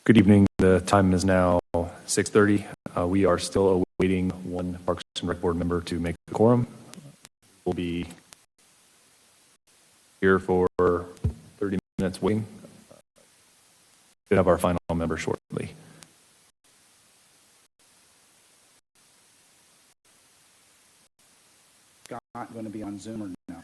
Good evening. The time is now 6:30. We are still awaiting one Parks and Rec Board member to make the quorum. We'll be here for 30 minutes waiting. We'll have our final member shortly. Scott going to be on Zoom or no?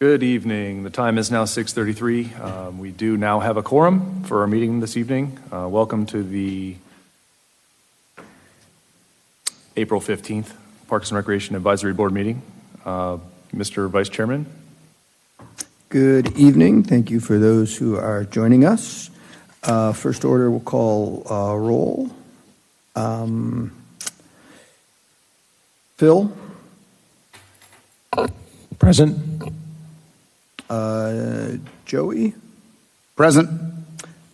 Good evening. The time is now 6:33. We do now have a quorum for our meeting this evening. Welcome to the April 15th Parks and Recreation Advisory Board meeting. Mr. Vice Chairman. Good evening. Thank you for those who are joining us. First order, we'll call roll. Phil? Present. Joey? Present.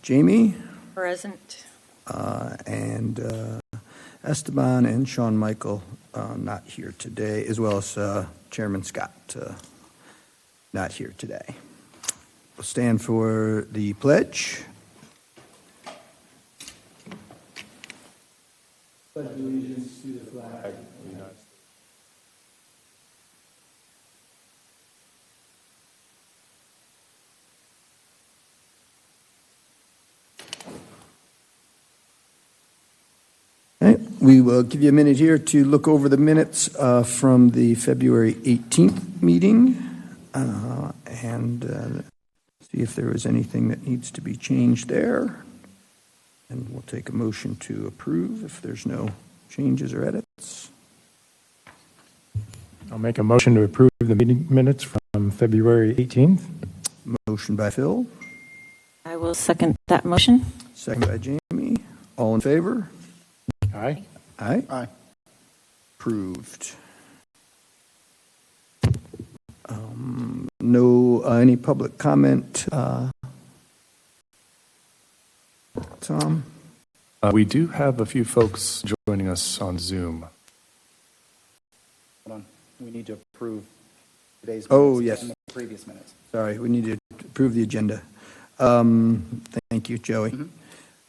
Jamie? Present. And Esteban and Sean Michael not here today, as well as Chairman Scott not here today. We'll stand for the pledge. Pledge allegiance to the flag of the United States. Okay, we will give you a minute here to look over the minutes from the February 18th meeting and see if there was anything that needs to be changed there. And we'll take a motion to approve if there's no changes or edits. I'll make a motion to approve the meeting minutes from February 18th. Motion by Phil. I will second that motion. Second by Jamie. All in favor? Aye. Aye. Aye. Approved. No, any public comment, Tom? We do have a few folks joining us on Zoom. Hold on. We need to approve today's Oh, minutes yes. and the previous minutes. Sorry, we need to approve the agenda. Thank you, Joey.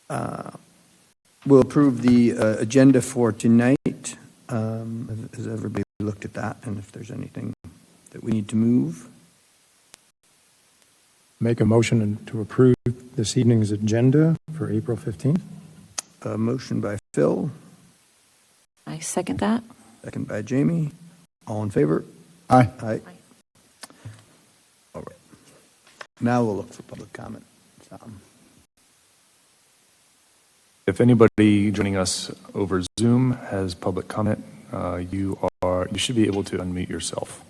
We'll approve the agenda for tonight. Has everybody looked at that? And if there's anything that we need to move? Make a motion to approve this evening's agenda for April 15th. A motion by Phil, I second that. second by Jamie. All in favor? Aye. Aye. All right. Now we'll look for public comment. If anybody joining us over Zoom has public comment, you should be able to unmute yourself.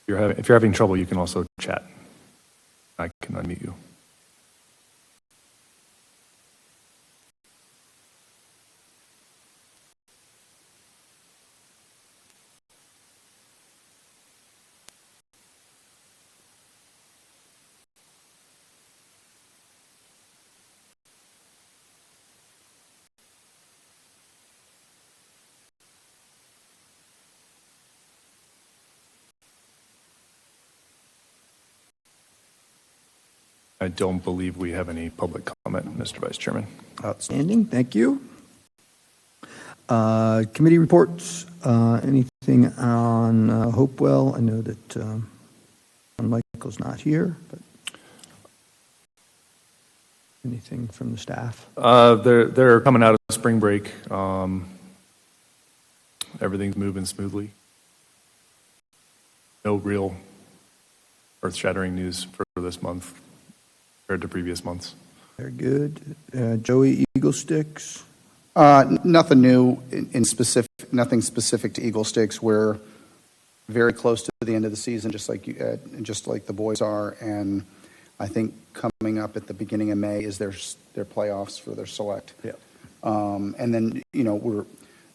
If you're having trouble, you can also chat. I can unmute you. I don't believe we have any public comment, Mr. Vice Chairman. Outstanding, thank you. Committee reports, anything on Hopewell? I know that John Michael's not here, but anything from the staff? They're coming out of spring break. Everything's moving smoothly. No real earth-shattering news for this month compared to previous months. Very good. Joey, Eagle Sticks? Nothing new in specific, nothing specific to Eagle Sticks. We're very close to the end of the season, just like the boys are. And I think coming up at the beginning of May is their playoffs for their select. Yeah. And then, we're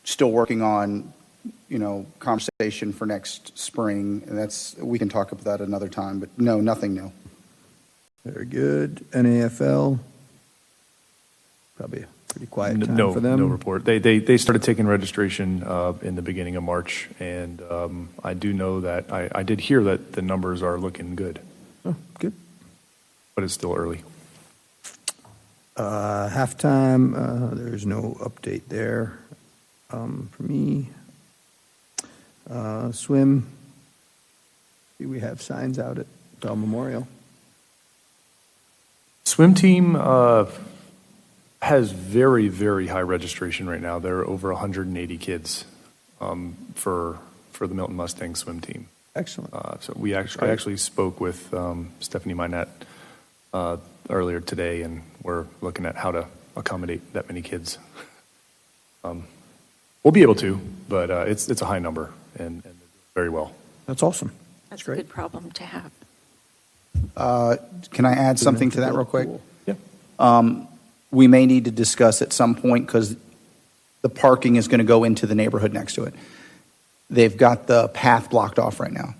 still working on, conversation for next spring. And we can talk about that another time, but no, nothing new. Very good. NAFL? Probably a pretty quiet time for them. No report. They started taking registration in the beginning of March, and I do know that I did hear that the numbers are looking good. Oh, good. But it's still early. Halftime, there's no update there for me. Swim, see we have signs out at Bell Memorial. Swim team has very, very high registration right now. There are over 180 kids for the Milton Mustang swim team. Excellent. So I actually spoke with Stephanie Minette earlier today, and we're looking at how to accommodate that many kids. We'll be able to, but it's a high number and very well. That's awesome. That's a great. good problem to have. Can I add something to that real quick? Yeah. We may need to discuss at some point, because the parking is going to go into the neighborhood next to it. They've got the path blocked off right now.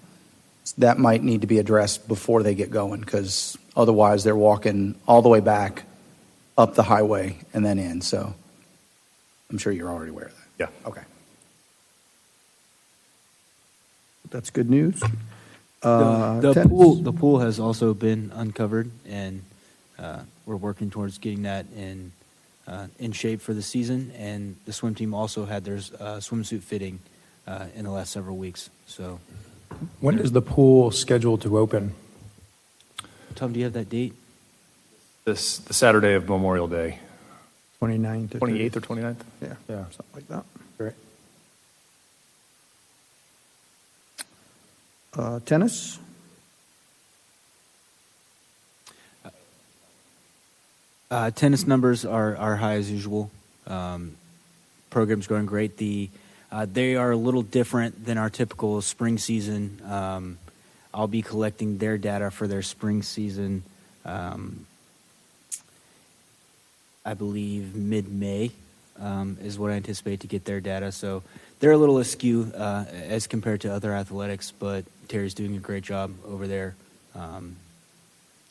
That might need to be addressed before they get going, because otherwise they're walking all the way back up the highway and then in. So I'm sure you're already aware of that. Yeah. Okay. That's good news. The tennis. the pool has also been uncovered, and we're working towards getting that in shape for the season. And the swim team also had their swimsuit fitting in the last several weeks. So, When is the pool scheduled to open? Tom, do you have that date? The Saturday of Memorial Day, 29th. 28th or 29th? Yeah, something like that. Great. Tennis? Tennis numbers are high as usual. Program's going great. They are a little different than our typical spring season. I'll be collecting their data for their spring season, I believe mid-May. is what I anticipate to get their data. So they're a little askew as compared to other athletics, but Terry's doing a great job over there.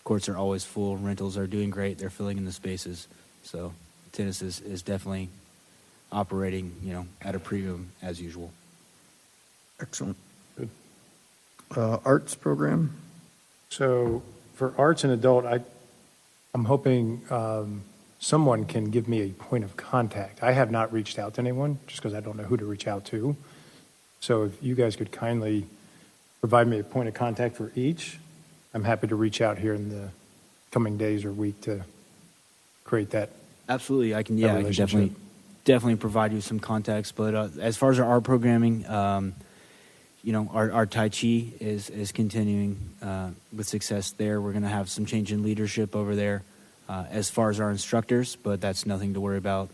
Courts are always full. Rentals are doing great. They're filling in the spaces. So tennis is definitely operating, at a premium as usual. Excellent. Good. Arts program? So for arts and adult, I'm hoping someone can give me a point of contact. I have not reached out to anyone just because I don't know who to reach out to. So if you guys could kindly provide me a point of contact for each, I'm happy to reach out here in the coming days or week to create that. Absolutely, I can. That Yeah, I can relationship. definitely provide you some context. But as far as our art programming, our Tai Chi is continuing with success there. We're going to have some change in leadership over there as far as our instructors, but that's nothing to worry about.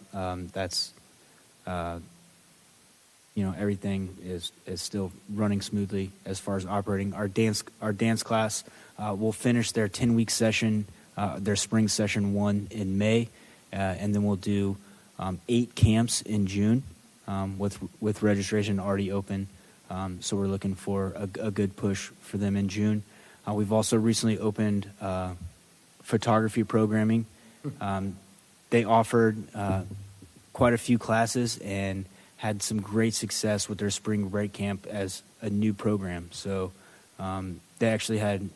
Everything is still running smoothly as far as operating. Our dance class will finish their 10-week session, their spring session 1 in May, and then we'll do 8 camps in June with registration already open. So we're looking for a good push for them in June. We've also recently opened photography programming. They offered quite a few classes and had some great success with their spring break camp as a new program. So they actually had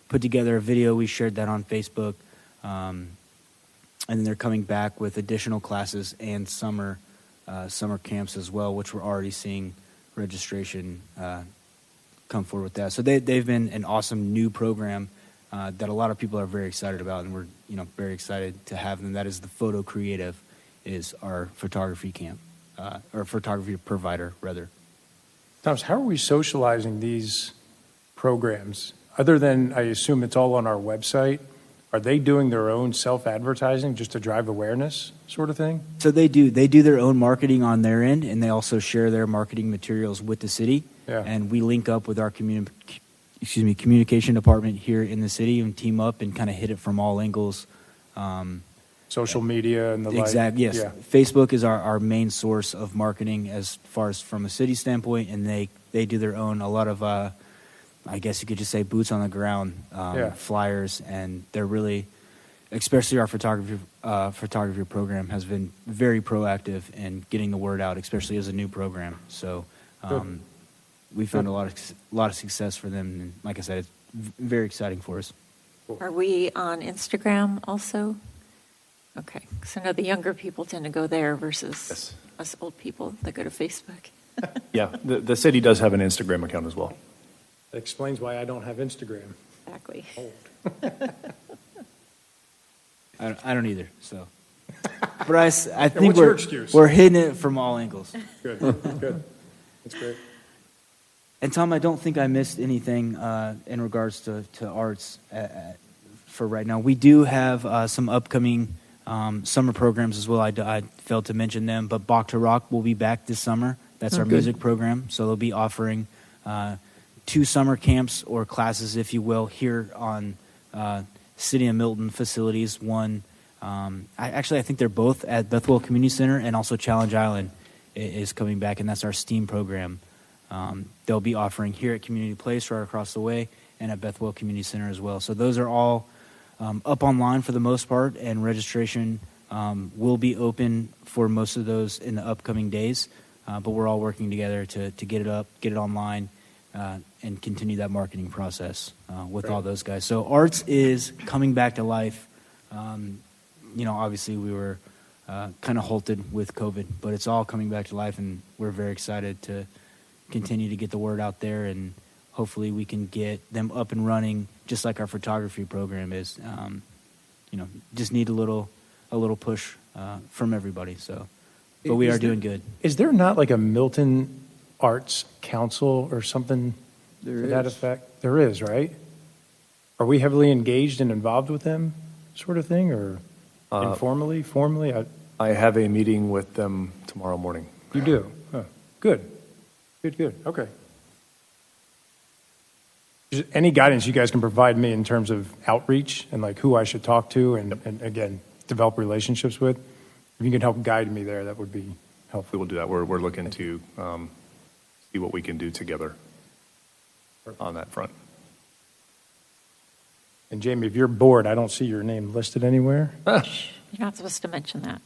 put together a video. We shared that on Facebook. And then they're coming back with additional classes and summer camps as well, which we're already seeing registration come forward with that. So they've been an awesome new program that a lot of people are very excited about, and we're very excited to have them. That is the Photo Creative, is our photography camp or photography provider rather. Thomas, how are we socializing these programs? Other than, I assume it's all on our website, are they doing their own self-advertising just to drive awareness sort of thing? So they do their own marketing on their end, and they also share their marketing materials with the city. Yeah. And we link up with our communication department here in the city and team up and kind of hit it from all angles. Social media and the like? Exactly, yes. Yeah. Facebook is our main source of marketing as far as from a city standpoint, and they do their own, a lot of, I guess you could just say boots on the ground, flyers, and they're really, especially our photography program has been very proactive in getting the word out, especially as a new program. So we found a lot of success for them, and like I said, it's very exciting for us. Are we on Instagram also? Okay, because I know the younger people tend to go there versus Yes. us old people that go to Facebook. Yeah, the city does have an Instagram account as well. That explains why I don't have Instagram. Exactly. I don't either. So, but I think what's your excuse? we're hitting it from all angles. Good, good. That's great. And Tom, I don't think I missed anything in regards to arts for right now. We do have some upcoming summer programs as well. I failed to mention them, but Bach to Rock will be back this summer. That's our music program. So they'll be offering 2 summer camps or classes, if you will, here on City of Milton facilities. One, I think they're both at Bethwell Community Center, and also Challenge Island is coming back, and that's our STEAM program. They'll be offering here at Community Place right across the way, and at Bethwell Community Center as well. So those are all up online for the most part, and registration will be open for most of those in the upcoming days. But we're all working together to get it up, get it online, and continue that marketing process with all those guys. So arts is coming back to life. Obviously we were kind of halted with COVID, but it's all coming back to life, and we're very excited to continue to get the word out there, and hopefully we can get them up and running just like our photography program is. Just need a little push from everybody. So, but we are doing good. Is there not like a Milton Arts Council or something to that effect? There is, right? Are we heavily engaged and involved with them, sort of thing, or informally, formally? I have a meeting with them tomorrow morning. You do? Huh. Good. Good. Okay. Just any guidance you guys can provide me in terms of outreach and like who I should talk to and again, develop relationships with, If you can help guide me there, that would be We helpful. will do that. We're looking to see what we can do together on that front. And Jamie, if you're bored, I don't see your name listed anywhere. You're not supposed to mention that.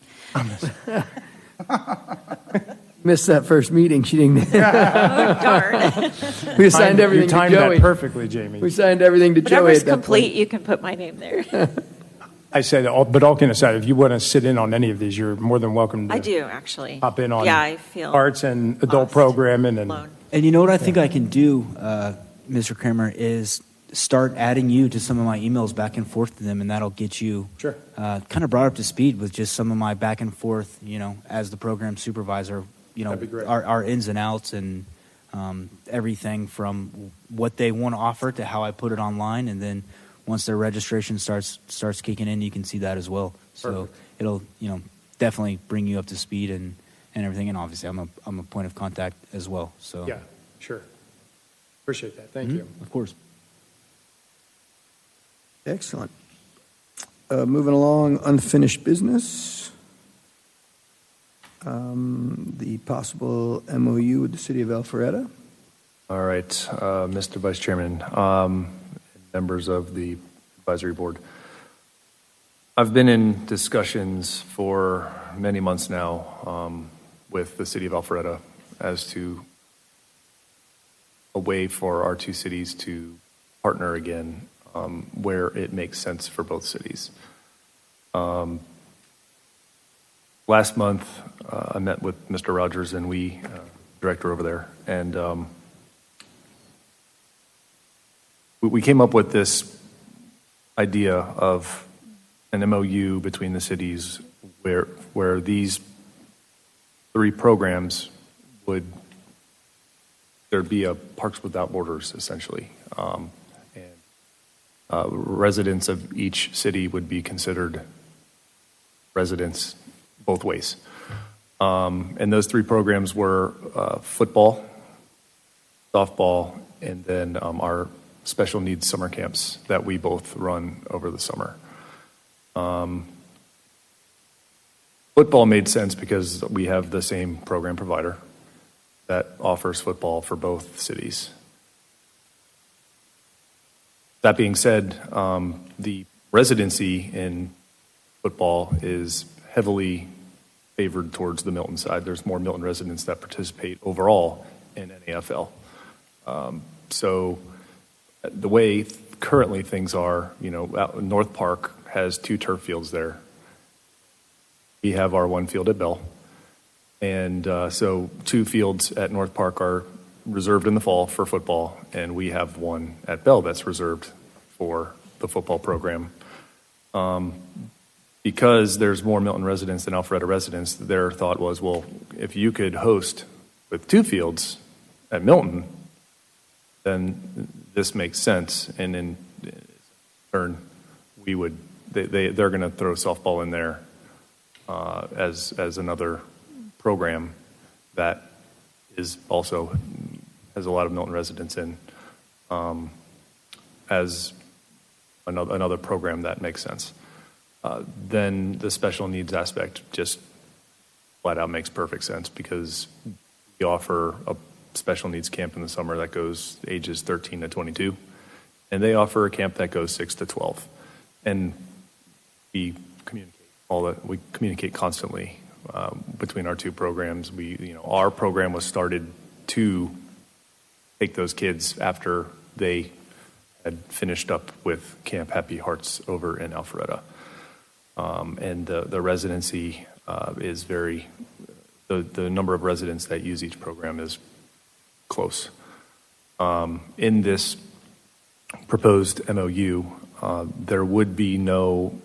Missed that first meeting. She didn't. Oh, darn. We assigned everything You to timed that Joey. perfectly, Jamie. We signed everything to Joey Whatever's at that complete, point. you can put my name there. I said, but all kidding aside, if you want to sit in on any of these, you're more than welcome to. I do, actually. Hop in on Yeah, I feel arts and adult lost, programming and. alone. And you know what I think I can do, Mr. Kramer, is start adding you to some of my emails back and forth to them, and that'll get you Sure. kind of brought up to speed with just some of my back and forth, as the program supervisor, That'd be great. our ins and outs and everything from what they want to offer to how I put it online. And then once their registration starts kicking in, you can see that as well. So Perfect. it'll, definitely bring you up to speed and everything. And obviously I'm a point of contact as well. So Yeah, sure. Appreciate that. Thank you. of course. Excellent. Moving along, unfinished business. The possible MOU with the city of Alpharetta. All right, Mr. Vice Chairman, members of the advisory board. I've been in discussions for many months now with the city of Alpharetta as to a way for our two cities to partner again where it makes sense for both cities. Last month, I met with Mr. Rogers and director over there, and we came up with this idea of an MOU between the cities where these three programs there'd be a Parks Without Borders, essentially. Residents of each city would be considered residents both ways. And those three programs were football, softball, and then our special needs summer camps that we both run over the summer. Football made sense because we have the same program provider that offers football for both cities. That being said, the residency in football is heavily favored towards the Milton side. There's more Milton residents that participate overall in NAFL. So the way currently things are, North Park has 2 turf fields there. We have our one field at Bell. And so 2 fields at North Park are reserved in the fall for football, and we have one at Bell that's reserved for the football program. Because there's more Milton residents than Alpharetta residents, their thought was, well, if you could host with 2 fields at Milton, then this makes sense. And in turn, they're going to throw softball in there as another program that is also has a lot of Milton residents in as another program that makes sense. Then the special needs aspect just flat out makes perfect sense because we offer a special needs camp in the summer that goes ages 13 to 22, and they offer a camp that goes 6 to 12. And we communicate constantly between our 2 programs. Our program was started to take those kids after they had finished up with Camp Happy Hearts over in Alpharetta. And the residency is the number of residents that use each program is close. In this proposed MOU, there would be no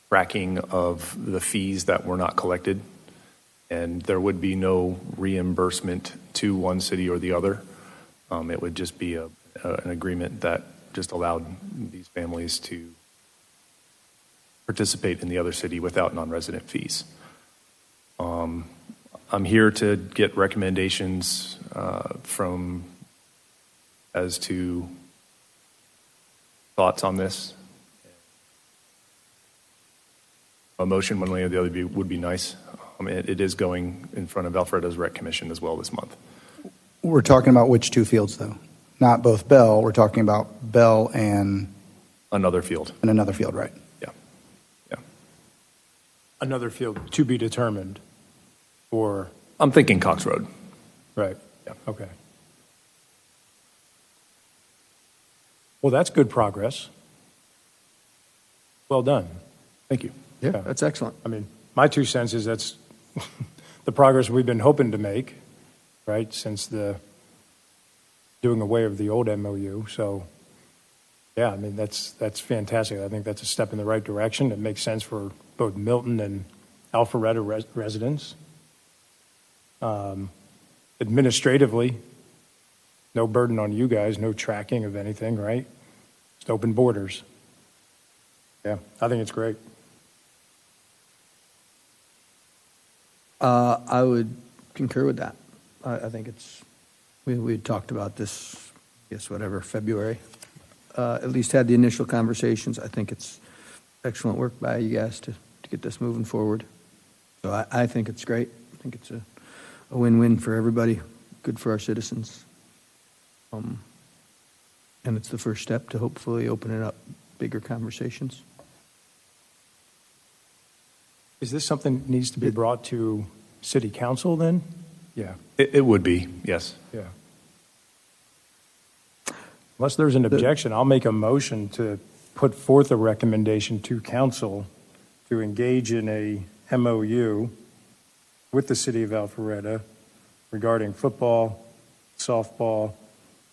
tracking of the fees that were not collected, and there would be no reimbursement to one city or the other. It would just be an agreement that just allowed these families to participate in the other city without non-resident fees. I'm here to get recommendations as to thoughts on this. A motion one way or the other would be nice. It is going in front of Alfreda's Rec Commission as well this month. We're talking about which two fields, though? Not both Bell. We're talking about Bell and Another field. another field, right? Yeah. Yeah. Another field to be determined, or, I'm thinking Cox Road. right? Yeah. Okay. Well, that's good progress. Well done. Thank you. Yeah, Yeah. that's excellent. I mean, my 2 cents is that's the progress we've been hoping to make, right, since the doing away of the old MOU. So, yeah, I mean, that's fantastic. I think that's a step in the right direction. It makes sense for both Milton and Alpharetta residents. Administratively, no burden on you guys, no tracking of anything, right? Just open borders. Yeah, I think it's great. I would concur with that. I think it's, we had talked about this, I guess, whatever, February. At least had the initial conversations. I think it's excellent work by you guys to get this moving forward. So I think it's great. I think it's a win-win for everybody, good for our citizens. And it's the first step to hopefully opening up bigger conversations. Is this something that needs to be brought to city council then? Yeah, It would be, yes. yeah. Unless there's an objection, I'll make a motion to put forth a recommendation to council to engage in a MOU with the city of Alpharetta regarding football, softball,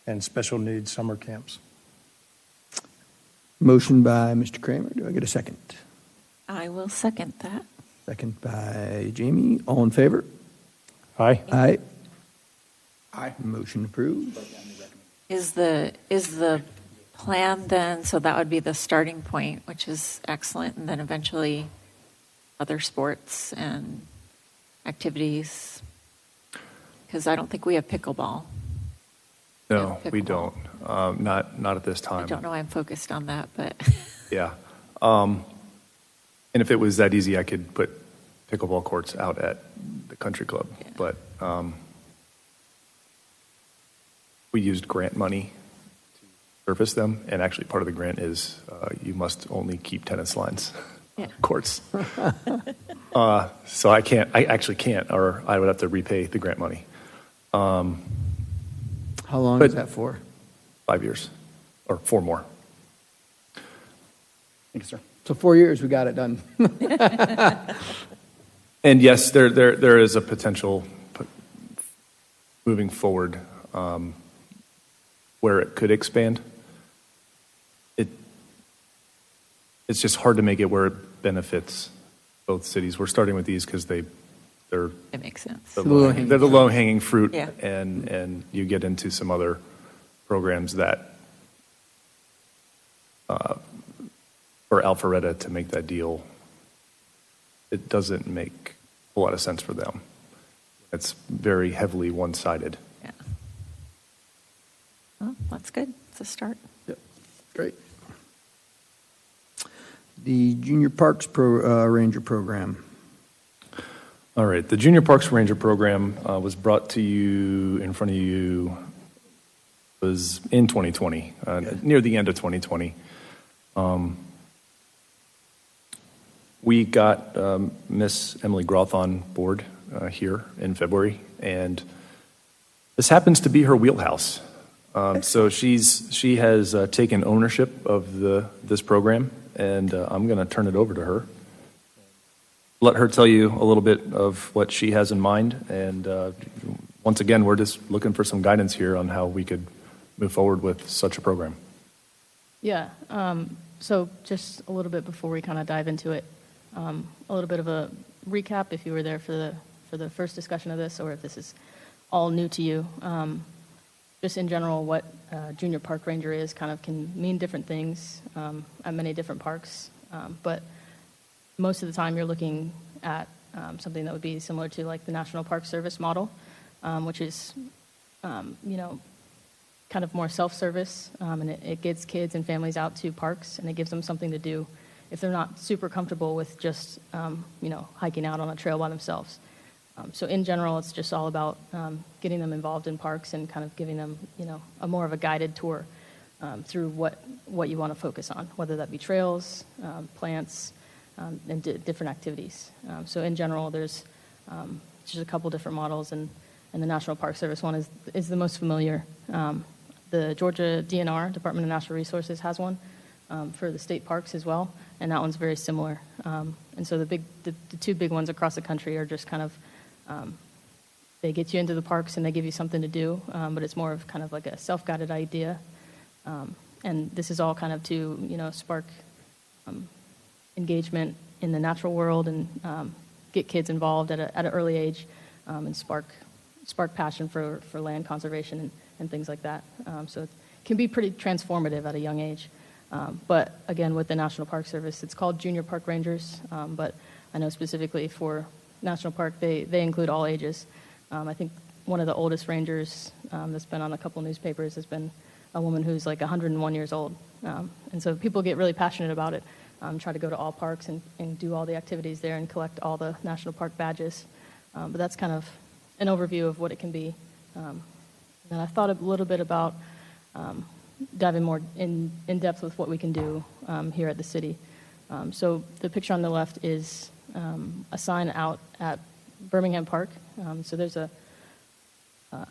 and special needs summer camps. Motion by Mr. Kramer. Do I get a second? I will second that. Second by Jamie. All in favor? Aye? Aye. Aye. Motion approved. Is the plan then, so that would be the starting point, which is excellent, and then eventually other sports and activities? Because I don't think we have pickleball. No, Yeah, we pickleball. don't. Not at this time. I don't know why I'm focused on that, but Yeah. And if it was that easy, I could put pickleball courts out at the country club. Yeah. But we used grant money to surface them, and actually part of the grant is you must only keep tennis lines, Yeah. courts. So I actually can't, or I would have to repay the grant money. How long But- is that for? 5 years, or 4 more. Thank you, sir. So 4 years, we got it done. And yes, there is a potential moving forward where it could expand. It's just hard to make it where it benefits both cities. We're starting with these because they're it makes sense. the Low-hanging they're the low-hanging fruit, Yeah. and you get into some other programs that for Alpharetta to make that deal, it doesn't make a lot of sense for them. It's very heavily one-sided. Yeah. Well, that's good. It's a start. Yep. Great. The Junior Parks Ranger Program. All right, the Junior Parks Ranger Program was brought to you, in front of you, was in 2020, near the end of 2020. We got Miss Emily Groth on board here in February, and this happens to be her wheelhouse. So she has taken ownership of this program, and I'm going to turn it over to her. Let her tell you a little bit of what she has in mind, and once again, we're just looking for some guidance here on how we could move forward with such a program. Yeah, so just a little bit before we kind of dive into it, a little bit of a recap if you were there for the first discussion of this, or if this is all new to you. Just in general, what junior park ranger is kind of can mean different things at many different parks, but most of the time you're looking at something that would be similar to like the National Park Service model, which is, kind of more self-service, and it gets kids and families out to parks, and it gives them something to do if they're not super comfortable with just, hiking out on a trail by themselves. So in general, it's just all about getting them involved in parks and kind of giving them, a more of a guided tour through what you want to focus on, whether that be trails, plants, and different activities. So in general, there's just a couple different models, and the National Park Service one is the most familiar. The Georgia DNR, Department of Natural Resources, has one for the state parks as well, and that one's very similar. And so the two big ones across the country are just kind of they get you into the parks and they give you something to do, but it's more of kind of like a self-guided idea. And this is all kind of to spark engagement in the natural world and get kids involved at an early age, and spark passion for land conservation and things like that. So it can be pretty transformative at a young age. But again, with the National Park Service, it's called Junior Park Rangers, but I know specifically for National Park, they include all ages. I think one of the oldest rangers that's been on a couple newspapers has been a woman who's like 101 years old. And so people get really passionate about it, try to go to all parks and do all the activities there and collect all the national park badges. But that's kind of an overview of what it can be. And I thought a little bit about diving more in depth with what we can do here at the city. So the picture on the left is a sign out at Birmingham Park. So there's a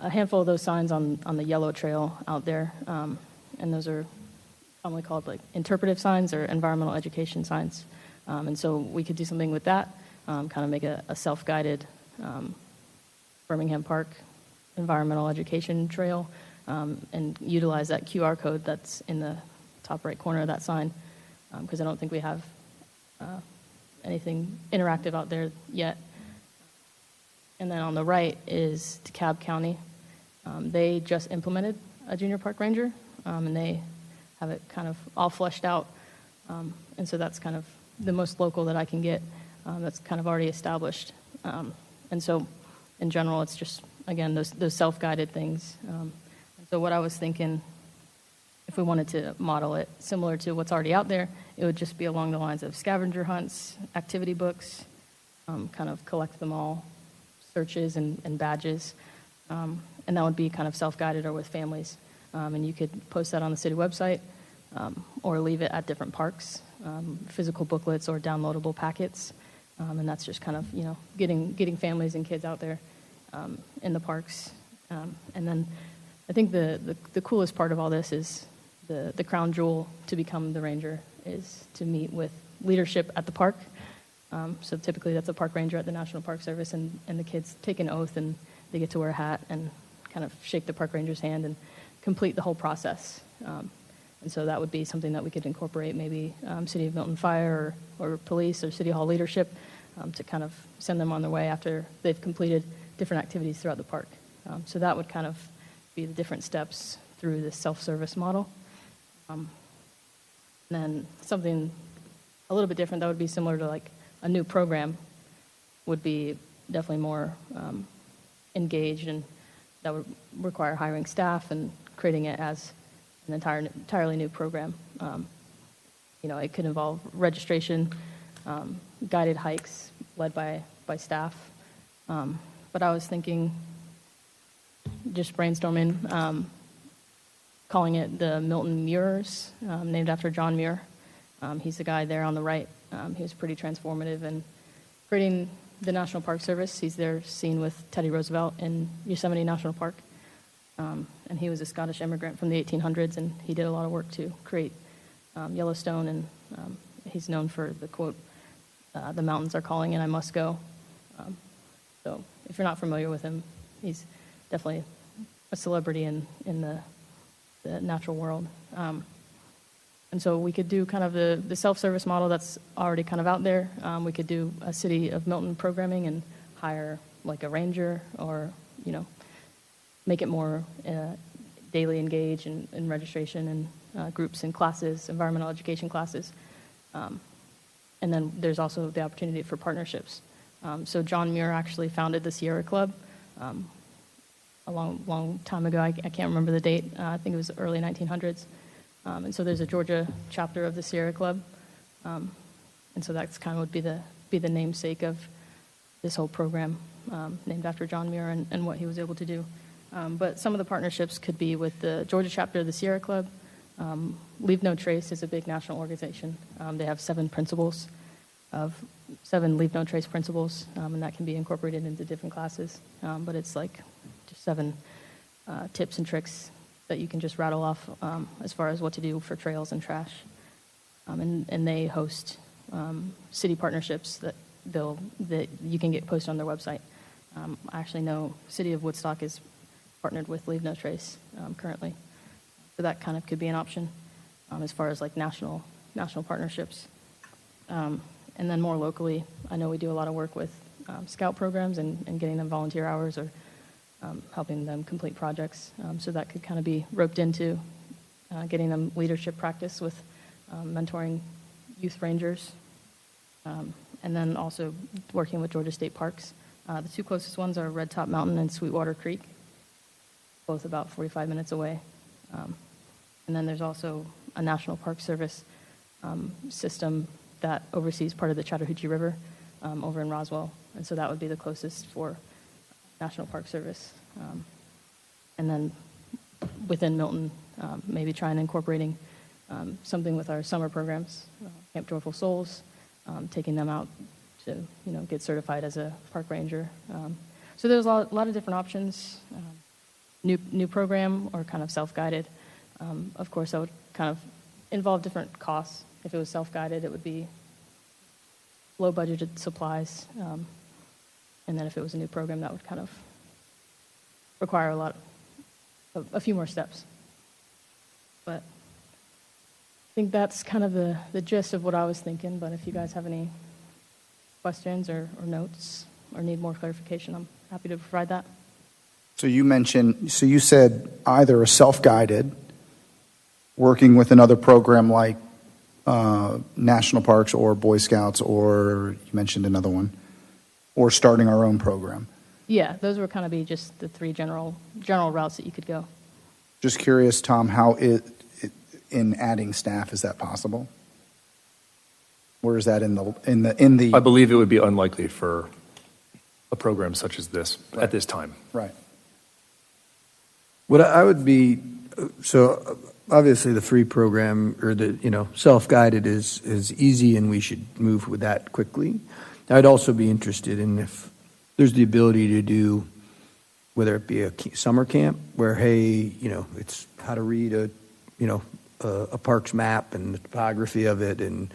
handful of those signs on the yellow trail out there, and those are commonly called like interpretive signs or environmental education signs. And so we could do something with that, kind of make a self-guided Birmingham Park environmental education trail, and utilize that QR code that's in the top right corner of that sign, because I don't think we have anything interactive out there yet. And then on the right is DeKalb County. They just implemented a junior park ranger, and they have it kind of all fleshed out. And so that's kind of the most local that I can get, that's kind of already established. And so in general, it's just, again, those self-guided things. And so what I was thinking, if we wanted to model it similar to what's already out there, it would just be along the lines of scavenger hunts, activity books, kind of collect them all, searches and badges. And that would be kind of self-guided or with families. And you could post that on the city website, or leave it at different parks, physical booklets or downloadable packets. And that's just kind of, getting families and kids out there in the parks. And then I think the coolest part of all this is the crown jewel to become the ranger is to meet with leadership at the park. So typically that's a park ranger at the National Park Service, and the kids take an oath and they get to wear a hat and kind of shake the park ranger's hand and complete the whole process. And so that would be something that we could incorporate, maybe City of Milton Fire or police or City Hall leadership, to kind of send them on their way after they've completed different activities throughout the park. So that would kind of be the different steps through this self-service model. And then something a little bit different that would be similar to like a new program would be definitely more engaged, and that would require hiring staff and creating it as an entirely new program. It could involve registration, guided hikes led by staff. But I was thinking, just brainstorming, calling it the Milton Muirs, named after John Muir. He's the guy there on the right. He was pretty transformative in creating the National Park Service. He's there seen with Teddy Roosevelt in Yosemite National Park. And he was a Scottish immigrant from the 1800s, and he did a lot of work to create Yellowstone, and he's known for the quote, "The mountains are calling and I must go." So if you're not familiar with him, he's definitely a celebrity in the natural world. And so we could do kind of the self-service model that's already kind of out there. We could do a City of Milton programming and hire like a ranger, or, make it more daily engage in registration and groups and classes, environmental education classes. And then there's also the opportunity for partnerships. So John Muir actually founded the Sierra Club a long time ago. I can't remember the date. I think it was early 1900s. And so there's a Georgia chapter of the Sierra Club. And so that's kind of would be the namesake of this whole program, named after John Muir and what he was able to do. But some of the partnerships could be with the Georgia chapter of the Sierra Club. Leave No Trace is a big national organization. They have 7 principles of 7 Leave No Trace principles, and that can be incorporated into different classes. But it's like just 7 tips and tricks that you can just rattle off as far as what to do for trails and trash. And they host city partnerships that you can get posted on their website. I actually know City of Woodstock is partnered with Leave No Trace currently, so that kind of could be an option as far as like national partnerships. And then more locally, I know we do a lot of work with scout programs and getting them volunteer hours or helping them complete projects. So that could kind of be roped into getting them leadership practice with mentoring youth rangers. And then also working with Georgia State Parks. The 2 closest ones are Red Top Mountain and Sweetwater Creek, both about 45 minutes away. And then there's also a National Park Service system that oversees part of the Chattahoochee River over in Roswell. And so that would be the closest for National Park Service. And then within Milton, maybe try and incorporating something with our summer programs, Camp Joyful Souls, taking them out to get certified as a park ranger. So there's a lot of different options. New program or kind of self-guided. Of course, that would kind of involve different costs. If it was self-guided, it would be low budgeted supplies. And then if it was a new program, that would kind of require a few more steps. But I think that's kind of the gist of what I was thinking. But if you guys have any questions or notes or need more clarification, I'm happy to provide that. So you said either a self-guided, working with another program like National Parks or Boy Scouts, or you mentioned another one, or starting our own program. Yeah, those would kind of be just the 3 general routes that you could go. Just curious, Tom, how in adding staff, is that possible? Where is that in the? I believe it would be unlikely for a program such as this at this time. Right. What I would be, so obviously the free program or the, self-guided is easy and we should move with that quickly. I'd also be interested in if there's the ability to do, whether it be a summer camp where, hey, it's how to read a park's map and the topography of it and,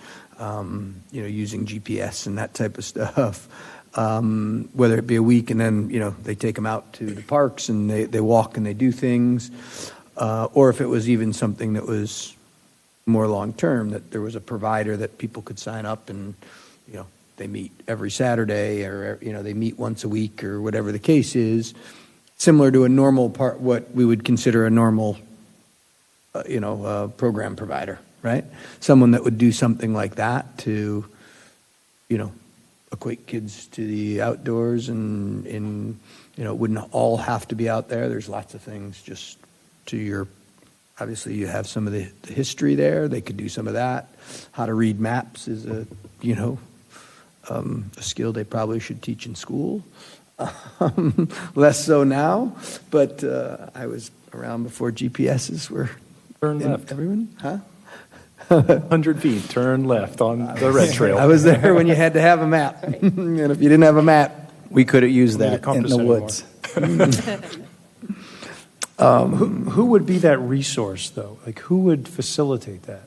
using GPS and that type of stuff. Whether it be a week and then, they take them out to the parks and they walk and they do things. Or if it was even something that was more long-term, that there was a provider that people could sign up and, they meet every Saturday or, they meet once a week or whatever the case is, similar to a normal what we would consider a normal, program provider, right? Someone that would do something like that to, equate kids to the outdoors and it wouldn't all have to be out there. There's lots of things just to obviously you have some of the history there. They could do some of that. How to read maps is a skill they probably should teach in school. Less so now, but I was around before GPSs were Turn left. everyone, huh? 100 feet, turn left on the red trail. I was there when you had to have a map. And if you didn't have a map, We could have used Don't need a that in compass the anymore. woods. Who would be that resource, though? Like, who would facilitate that?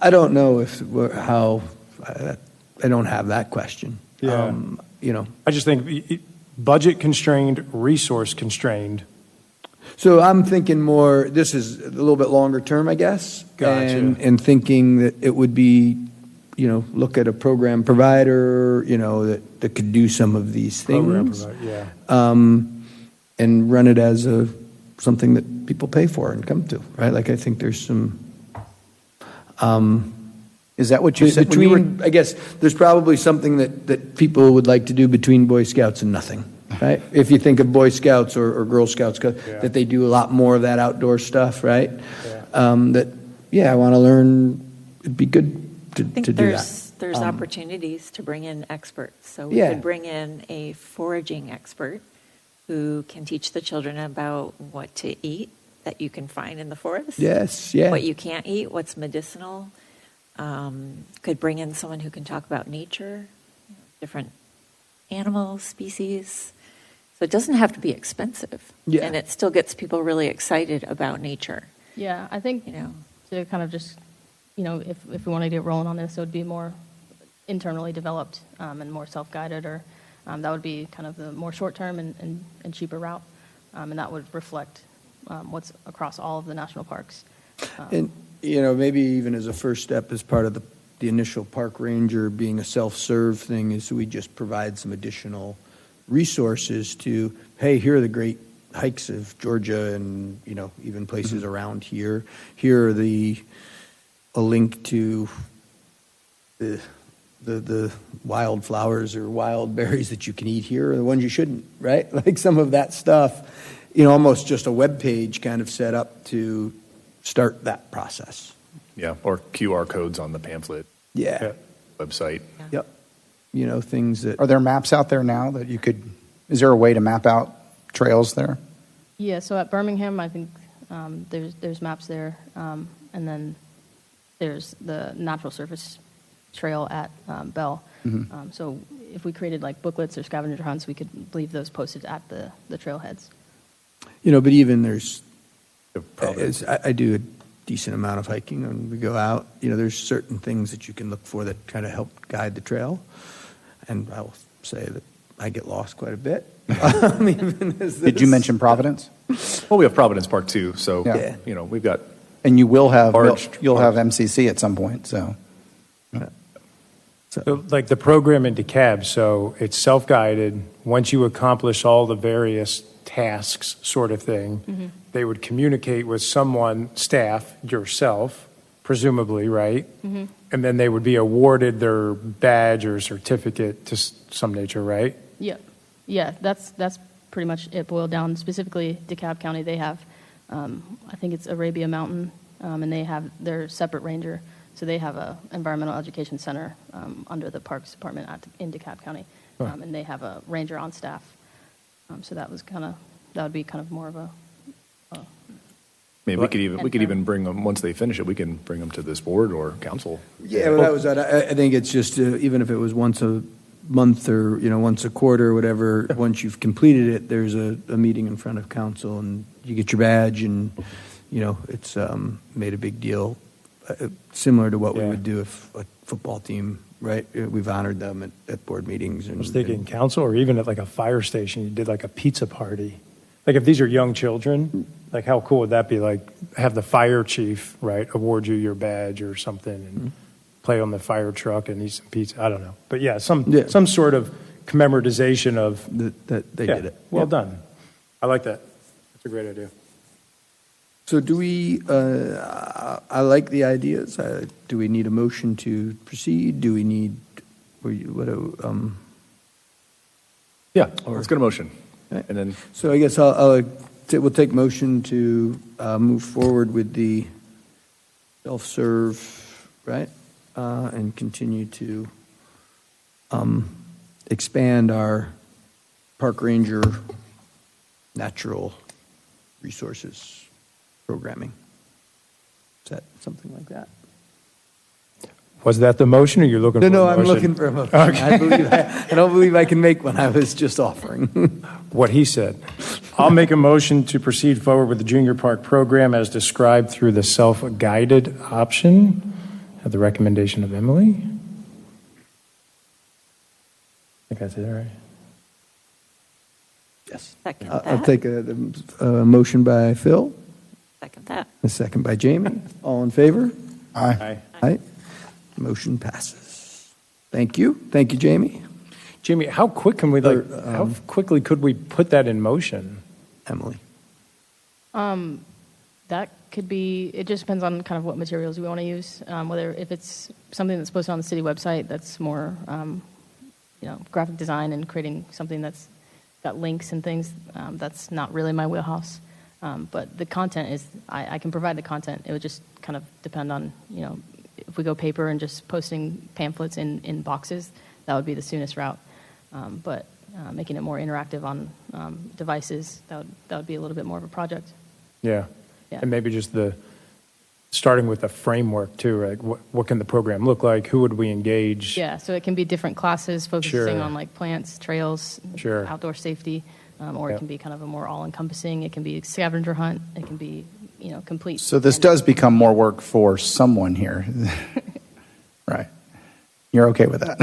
I don't know how. I don't have that question. Yeah. I just think budget constrained, resource constrained. So I'm thinking more, this is a little bit longer term, I guess. Gotcha. And thinking that it would be, look at a program provider, that could do some of these things. Program provider, yeah. And run it as something that people pay for and come to, right? Like I think there's some. Is that what you said? I guess there's probably something that people would like to do between Boy Scouts and nothing, right? If you think of Boy Scouts or Girl Scouts, that they do a lot more of that outdoor stuff, right? Yeah. I want to learn. It'd be good to I think do that. there's opportunities to bring in experts. So we Yeah. could bring in a foraging expert who can teach the children about what to eat that you can find in the forest. Yes, yeah. What you can't eat, what's medicinal. Could bring in someone who can talk about nature, different animals, species. So it doesn't have to be expensive. Yeah. And it still gets people really excited about nature, Yeah, I think you know. to kind of just, if we want to get rolling on this, it would be more internally developed and more self-guided, or that would be kind of the more short-term and cheaper route. And that would reflect what's across all of the national parks. And, maybe even as a first step, as part of the initial park ranger being a self-serve thing, is we just provide some additional resources to, hey, here are the great hikes of Georgia and, even places around here. Here are a link to the wild flowers or wild berries that you can eat here, or the ones you shouldn't, right? Like some of that stuff, almost just a web page kind of set up to start that process. Yeah, or QR codes on the pamphlet Yeah. website. Yep. Things that. Are there maps out there now that you could, is there a way to map out trails there? Yeah, so at Birmingham, I think there's maps there, and then there's the natural surface trail at Bell. So if we created like booklets or scavenger hunts, we could leave those posted at the trailheads. But even there's, Providence. I do a decent amount of hiking when we go out. There's certain things that you can look for that kind of help guide the trail. And I will say that I get lost quite a bit. Even as Did you this- mention Providence? Well, we have Providence Park too, so, Yeah. we've got, And you will have, Large you'll have parks. MCC at some point, so. So, like the program in DeKalb, so it's self-guided. Once you accomplish all the various tasks, sort of thing, they would communicate with someone, staff, yourself, presumably, right? And then they would be awarded their badge or certificate to some nature, right? Yeah, that's pretty much it boiled down. Specifically, DeKalb County, they have, I think it's Arabia Mountain, and they have their separate ranger. So they have a environmental education center under the Parks Department in DeKalb County, and they have a ranger on staff. So that would be kind of more of a. maybe we could even bring them, once they finish it, we can bring them to this board or council. Yeah, well, that was, I think it's just, even if it was once a month or, once a quarter or whatever, once you've completed it, there's a meeting in front of council and you get your badge and, it's made a big deal, similar to what we would do if a football team, right? We've honored them at board meetings. And, I was thinking council, or even at like a fire station, you did like a pizza party. Like if these are young children, like how cool would that be? Like have the fire chief, right, award you your badge or something and play on the fire truck and eat some pizza. I don't know. But yeah, some sort of commemorization of. that they did it. Well done. I like that. That's a great idea. So do we, I like the ideas. Do we need a motion to proceed? Do we need, Yeah, let's get a motion. Okay. And then, So I guess we'll take motion to move forward with the self-serve, right? And continue to expand our park ranger natural resources programming. Is that something like that? Was that the motion or you're looking for a No, motion? I'm looking for a motion. I don't believe I can make one. I was just offering. What he said. I'll make a motion to proceed forward with the junior park program as described through the self-guided option at the recommendation of Emily. I think I said that right. Yes. Second I'll that. take a motion by Phil, Second that. a second by Jamie. All in favor? Aye. Aye. Motion passes. Thank you. Thank you, Jamie. Jamie, how quick can we how quickly could we put that in motion? Emily. That could be, it just depends on kind of what materials we want to use. Whether if it's something that's posted on the city website, that's more, graphic design and creating something that's got links and things. That's not really my wheelhouse. But the content is, I can provide the content. It would just kind of depend on, if we go paper and just posting pamphlets in boxes, that would be the soonest route. But making it more interactive on devices, that would be a little bit more of a project. Yeah. Yeah. And maybe just starting with a framework too, right? What can the program look like? Who would we engage? Yeah, so it can be different classes focusing Sure. on like plants, trails, Sure. outdoor safety, or Yep. it can be kind of a more all-encompassing. It can be scavenger hunt. It can be, complete. So this does become more work for someone here. Right. You're okay with that?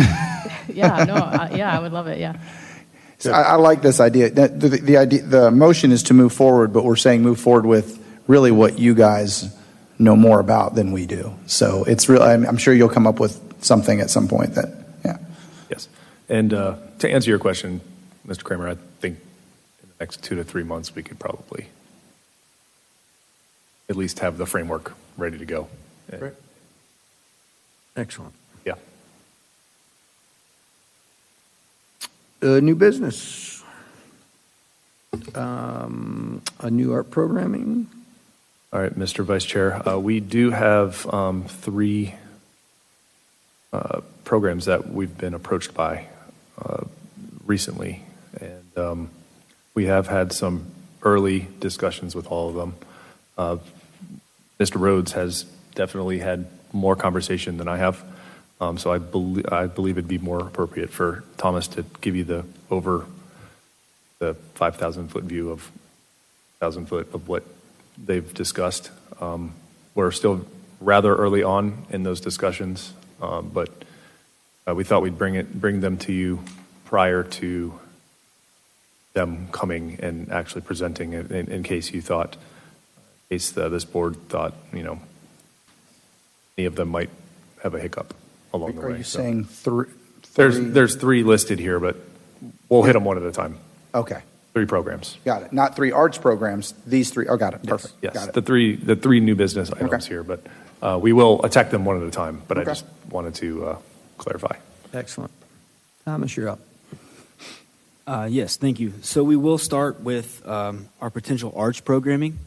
Yeah, no, I would love it. Yeah. So I like this idea. The motion is to move forward, but we're saying move forward with really what you guys know more about than we do. So it's real. I'm sure you'll come up with something at some point that, yeah. Yes. And to answer your question, Mr. Kramer, I think in the next 2 to 3 months, we could probably at least have the framework ready to go. Great. Excellent. Yeah. New business. A new art programming. All right, Mr. Vice Chair, we do have 3 programs that we've been approached by recently, and we have had some early discussions with all of them. Mr. Rhodes has definitely had more conversation than I have, so I believe it'd be more appropriate for Thomas to give you the 5,000-foot view of 1,000-foot of what they've discussed. We're still rather early on in those discussions, but we thought we'd bring them to you prior to them coming and actually presenting it in case you thought, in case this board thought, any of them might have a hiccup along the way. Are you So saying three? there's 3 listed here, but we'll hit them one at a time. Okay, 3 programs. got it. Not 3 arts programs, these 3. Oh, got it. Perfect. Yes, Got it. the three new business items Okay. here, but we will attack them one at a time. But Okay. I just wanted to clarify. Excellent. Thomas, you're up. Yes, thank you. So we will start with our potential arts programming.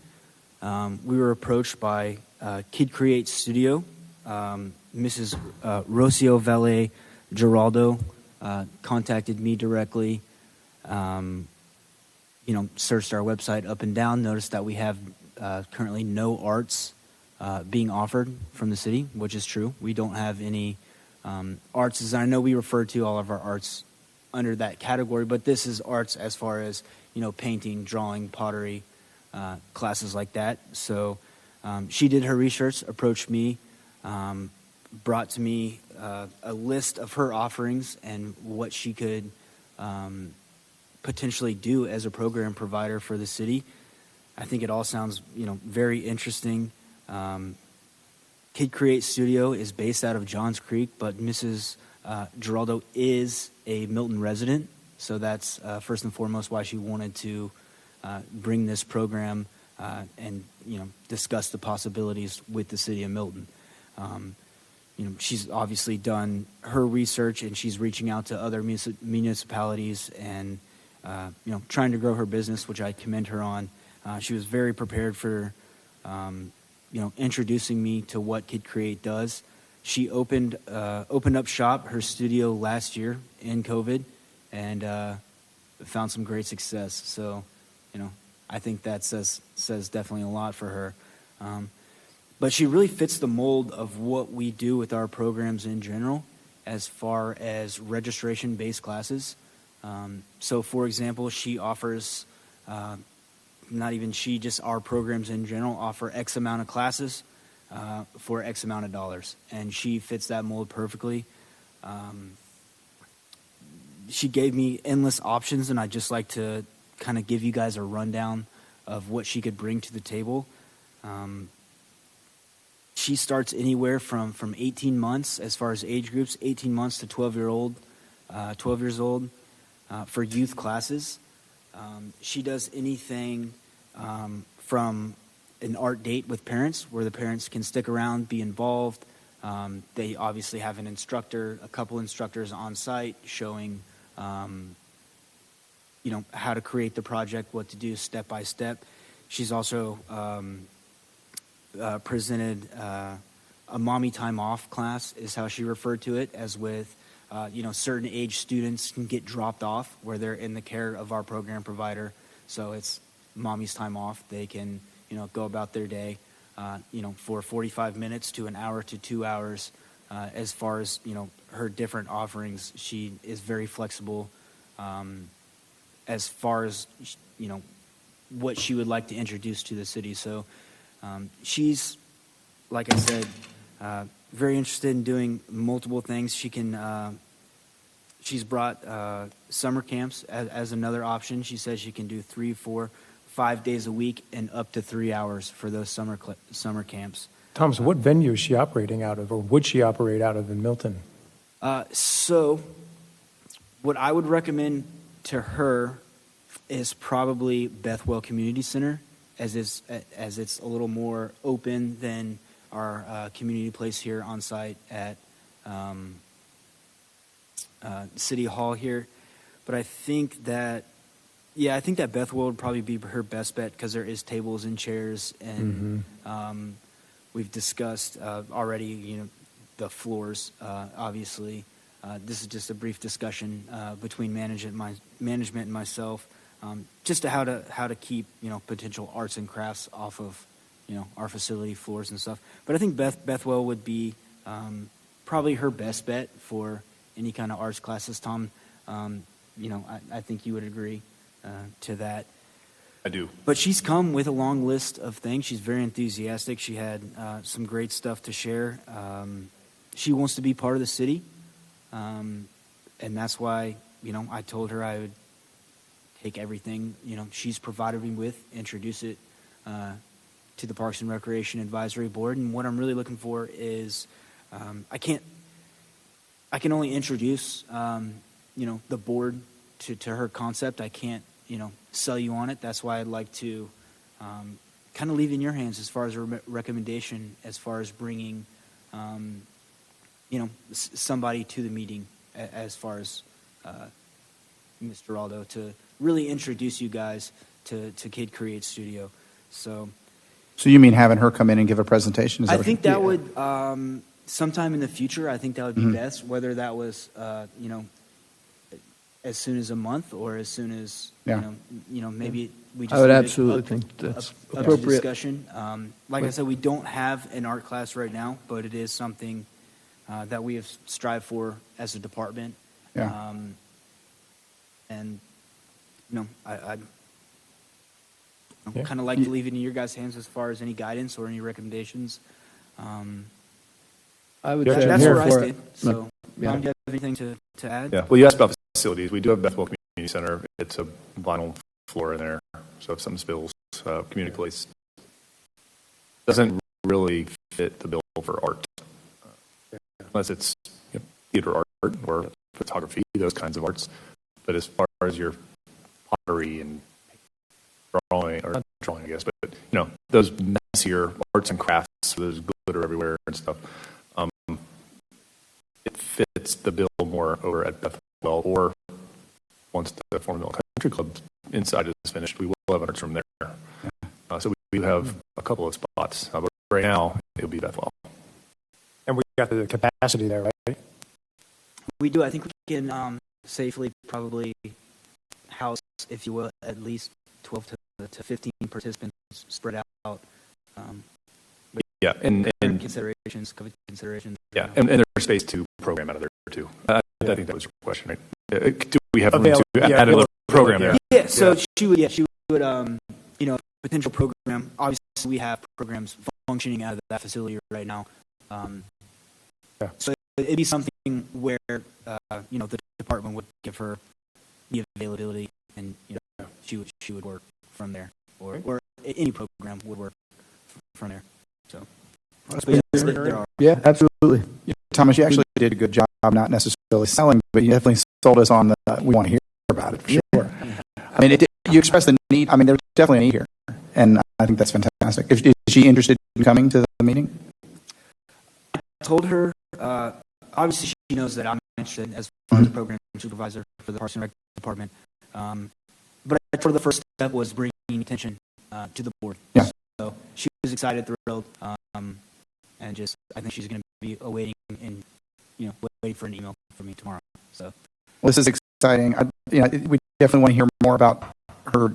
We were approached by Kid Create Studio. Mrs. Rocio Valle Geraldo contacted me directly. Searched our website up and down, noticed that we have currently no arts being offered from the city, which is true. We don't have any arts design. I know we refer to all of our arts under that category, but this is arts as far as, painting, drawing, pottery, classes like that. So she did her research, approached me, brought to me a list of her offerings and what she could potentially do as a program provider for the city. I think it all sounds, very interesting. Kid Create Studio is based out of Johns Creek, but Mrs. Geraldo is a Milton resident, so that's first and foremost why she wanted to bring this program and discuss the possibilities with the city of Milton. She's obviously done her research and she's reaching out to other municipalities and trying to grow her business, which I commend her on. She was very prepared for introducing me to what Kid Create does. She opened up shop, her studio, last year in COVID, and found some great success. So, I think that says definitely a lot for her. But she really fits the mold of what we do with our programs in general, as far as registration-based classes. So, for example, she offers, not even she, just our programs in general offer X amount of classes for X amount of dollars. And she fits that mold perfectly. She gave me endless options, and I'd just like to kind of give you guys a rundown of what she could bring to the table. She starts anywhere from 18 months, as far as age groups, 18 months to 12 years old for youth classes. She does anything from an art date with parents, where the parents can stick around, be involved. They obviously have a couple instructors on site showing, how to create the project, what to do step by step. She's also presented a mommy time off class is how she referred to it, as with, certain age students can get dropped off where they're in the care of our program provider. So it's mommy's time off. They can, go about their day, for 45 minutes to an hour to 2 hours. As far as, her different offerings, she is very flexible as far as, what she would like to introduce to the city. So she's, like I said, very interested in doing multiple things. She's brought summer camps as another option. She says she can do 3, 4, 5 days a week and up to 3 hours for those summer camps. Tom, so what venue is she operating out of, or would she operate out of in Milton? So what I would recommend to her is probably Bethwell Community Center, as it's a little more open than our community place here on site at City Hall here. But I think that Bethwell would probably be her best bet, because there is tables and chairs, and we've discussed already, the floors, obviously. This is just a brief discussion between management and myself, just to how to keep, potential arts and crafts off of, our facility floors and stuff. But I think Bethwell would be probably her best bet for any kind of arts classes. Tom, I think you would agree to that. I do. But she's come with a long list of things. She's very enthusiastic. She had some great stuff to share. She wants to be part of the city, and that's why, I told her I would take everything, she's provided me with, introduce it to the Parks and Recreation Advisory Board. And what I'm really looking for is, I can only introduce, the board to her concept. I can't, sell you on it. That's why I'd like to kind of leave it in your hands as far as a recommendation, as far as bringing, somebody to the meeting, as far as Mr. Aldo, to really introduce you guys to Kid Create Studio. So So you mean having her come in and give a presentation? Is that I what think you- that would, sometime in the future, I think that would be best, whether that was, as soon as a month, or as soon as, Yeah. Maybe we just I would leave it absolutely up- think that's up to appropriate. discussion. Like I said, we don't have an art class right now, but it is something that we have strived for as a department. Yeah. And, I'd Yeah. kind of like to leave it in your guys' hands as far as any guidance or any recommendations. I would Yeah, say I'm That's here where I for stand. it. So, Yeah. Tom, do you have anything to add? Yeah. Well, you asked about facilities. We do have Bethwell Community Center. It's a vinyl floor in there. So if something spills, community place doesn't really fit the bill for art, unless it's theater art or photography, those kinds of arts. But as far as your pottery and drawing, or not drawing, I guess, but those messier arts and crafts, there's glitter everywhere and stuff. It fits the bill more over at Bethwell, or once the Formula Country Club inside is finished, we will have an arts room there. So we have a couple of spots, but right now it'll be Bethwell. And we got the capacity there, right? We do. I think we can safely probably house, if you will, at least 12 to 15 participants spread out. Yeah, and COVID considerations. yeah, and there's space to program out of there too. I think that was your question, right? Do we have room to add another program there? Yeah. So she would. Potential program. Obviously, we have programs functioning out of that facility right now. So it'd be something where the department would give her the availability, and she would work from there, or any program would work from there. So there are. Yeah, absolutely. Thomas, you actually did a good job, not necessarily selling, but you definitely sold us on the, we want to hear about it, for sure. I mean, you expressed the need. I mean, there's definitely a need here, and I think that's fantastic. Is she interested in coming to the meeting? I told her, obviously she knows that I'm interested as far as the program supervisor for the Parks and Rec department. But I told her the first step was bringing attention to the board. Yeah. So she was excited, thrilled, and and just I think she's going to be awaiting and waiting for an email from me tomorrow. So Well, this is exciting. We definitely want to hear more about her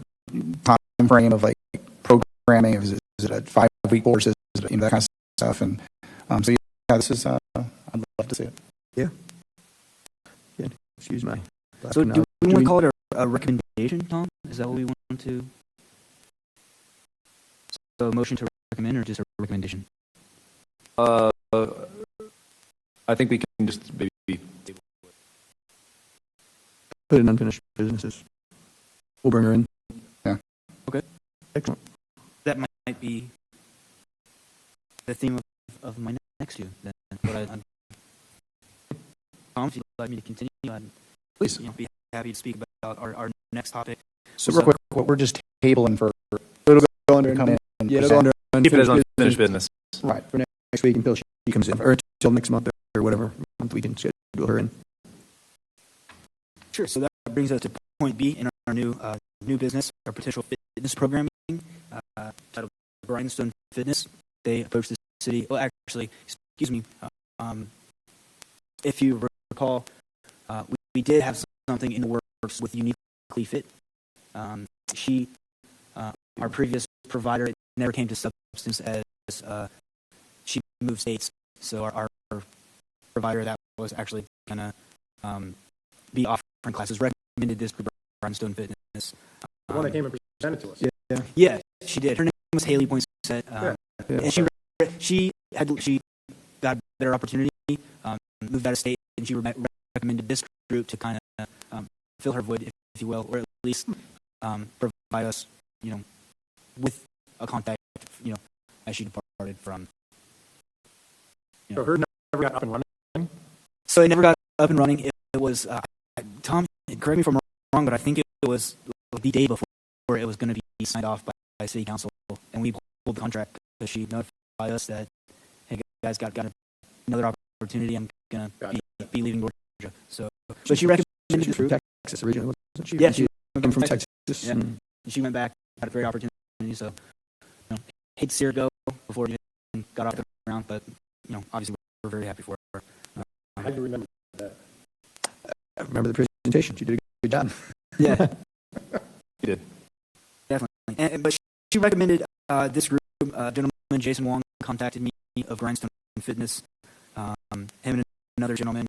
time frame of like programming. Is it a 5-week course? Is it, that kind of stuff? And so yeah, this is. I'd love to see it. Yeah. Excuse my. So do we want to call it a recommendation, Tom? Is that what we want to? So a motion to recommend or just a recommendation? I think we can just maybe Put in unfinished businesses. We'll bring her in. Yeah. Okay. Excellent. That might be the theme of my next year. Then, but Tom, if you'd like me to continue, I'd please be happy to speak about our next topic. So real quick, what we're just tabling for. It'll go under. To come in and Yeah, it'll go present. under keep it as unfinished unfinished business. Right. for next week until she comes in, or until next month or whatever month we can schedule her in. Sure. So that brings us to point B in our new business, our potential fitness programming, titled Grindstone Fitness. They approached the city. Well, actually, excuse me. If you recall, we did have something in the works with Uniquely Fit. Our previous provider, it never came to substance as she moved states. So our provider that was actually going to be offering classes recommended this group, Grindstone Fitness. The one that came and presented to us. Yeah, she did. Her name was Haley Poinsett. And she got a better opportunity, moved out of state, and she recommended this group to kind of fill her void, if you will, or at least provide us, with a contact, as she departed from. So her never got up and running? So it never got up and running. It was, Tom, correct me if I'm wrong, but I think it was the day before it was going to be signed off by City Council, and we pulled the contract because she notified us that, hey guys, got another opportunity. I'm going to be leaving Georgia. So, but she recommended this group. Texas originally, wasn't she? Yeah, she came from Texas. Yeah. And she went back, had a great opportunity. So, hate to see her go before it even got off the ground, but obviously we're very happy for her. I do remember that. I remember the presentation. She did a good job. Yeah, You did. definitely. But she recommended this group. Gentleman Jason Wong contacted me of Grindstone Fitness. Him and another gentleman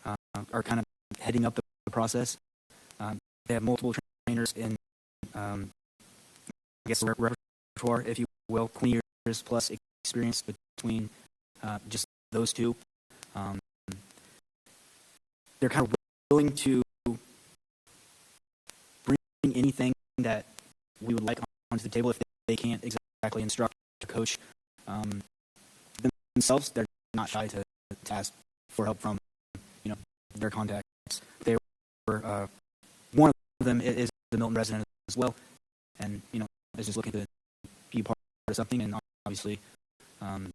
are kind of heading up the process. They have multiple trainers in, I guess, repertoire, if you will, 20 years plus experience between just those two. They're kind of willing to bring anything that we would like onto the table if they can't exactly instruct or coach themselves. They're not shy to ask for help from their contacts. They were one of them is the Milton resident as well, and is just looking to be part of something, and obviously grow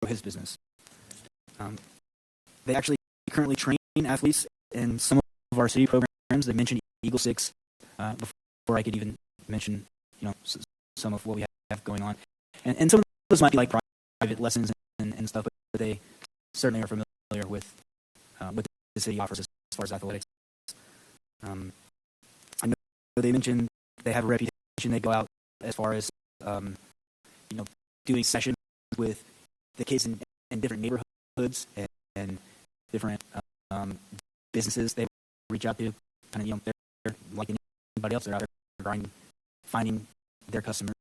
his business. They actually currently train athletes in some of our city programs. They mentioned Eagle Six before I could even mention some of what we have going on, and some of those might be like private lessons and stuff, but they certainly are familiar with what the city offers as far as athletics. I know they mentioned they have a reputation. They go out as far as doing sessions with the kids in different neighborhoods and different businesses they reach out to. Kind of they're like anybody else. They're out there finding their customers.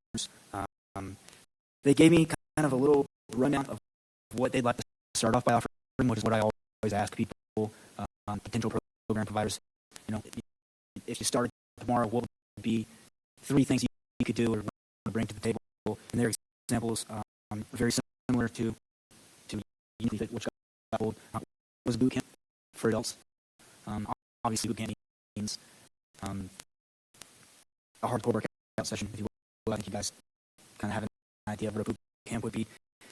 They gave me kind of a little rundown of what they'd like to start off by offering, which is what I always ask people, potential program providers. If you started tomorrow, what would be 3 things you could do or bring to the table? And their examples very similar to Uniquely Fit, which got pulled, was boot camp for adults. Obviously, boot camp means a hardcore workout session, if you will. I think you guys kind of have an idea of what a boot camp would be.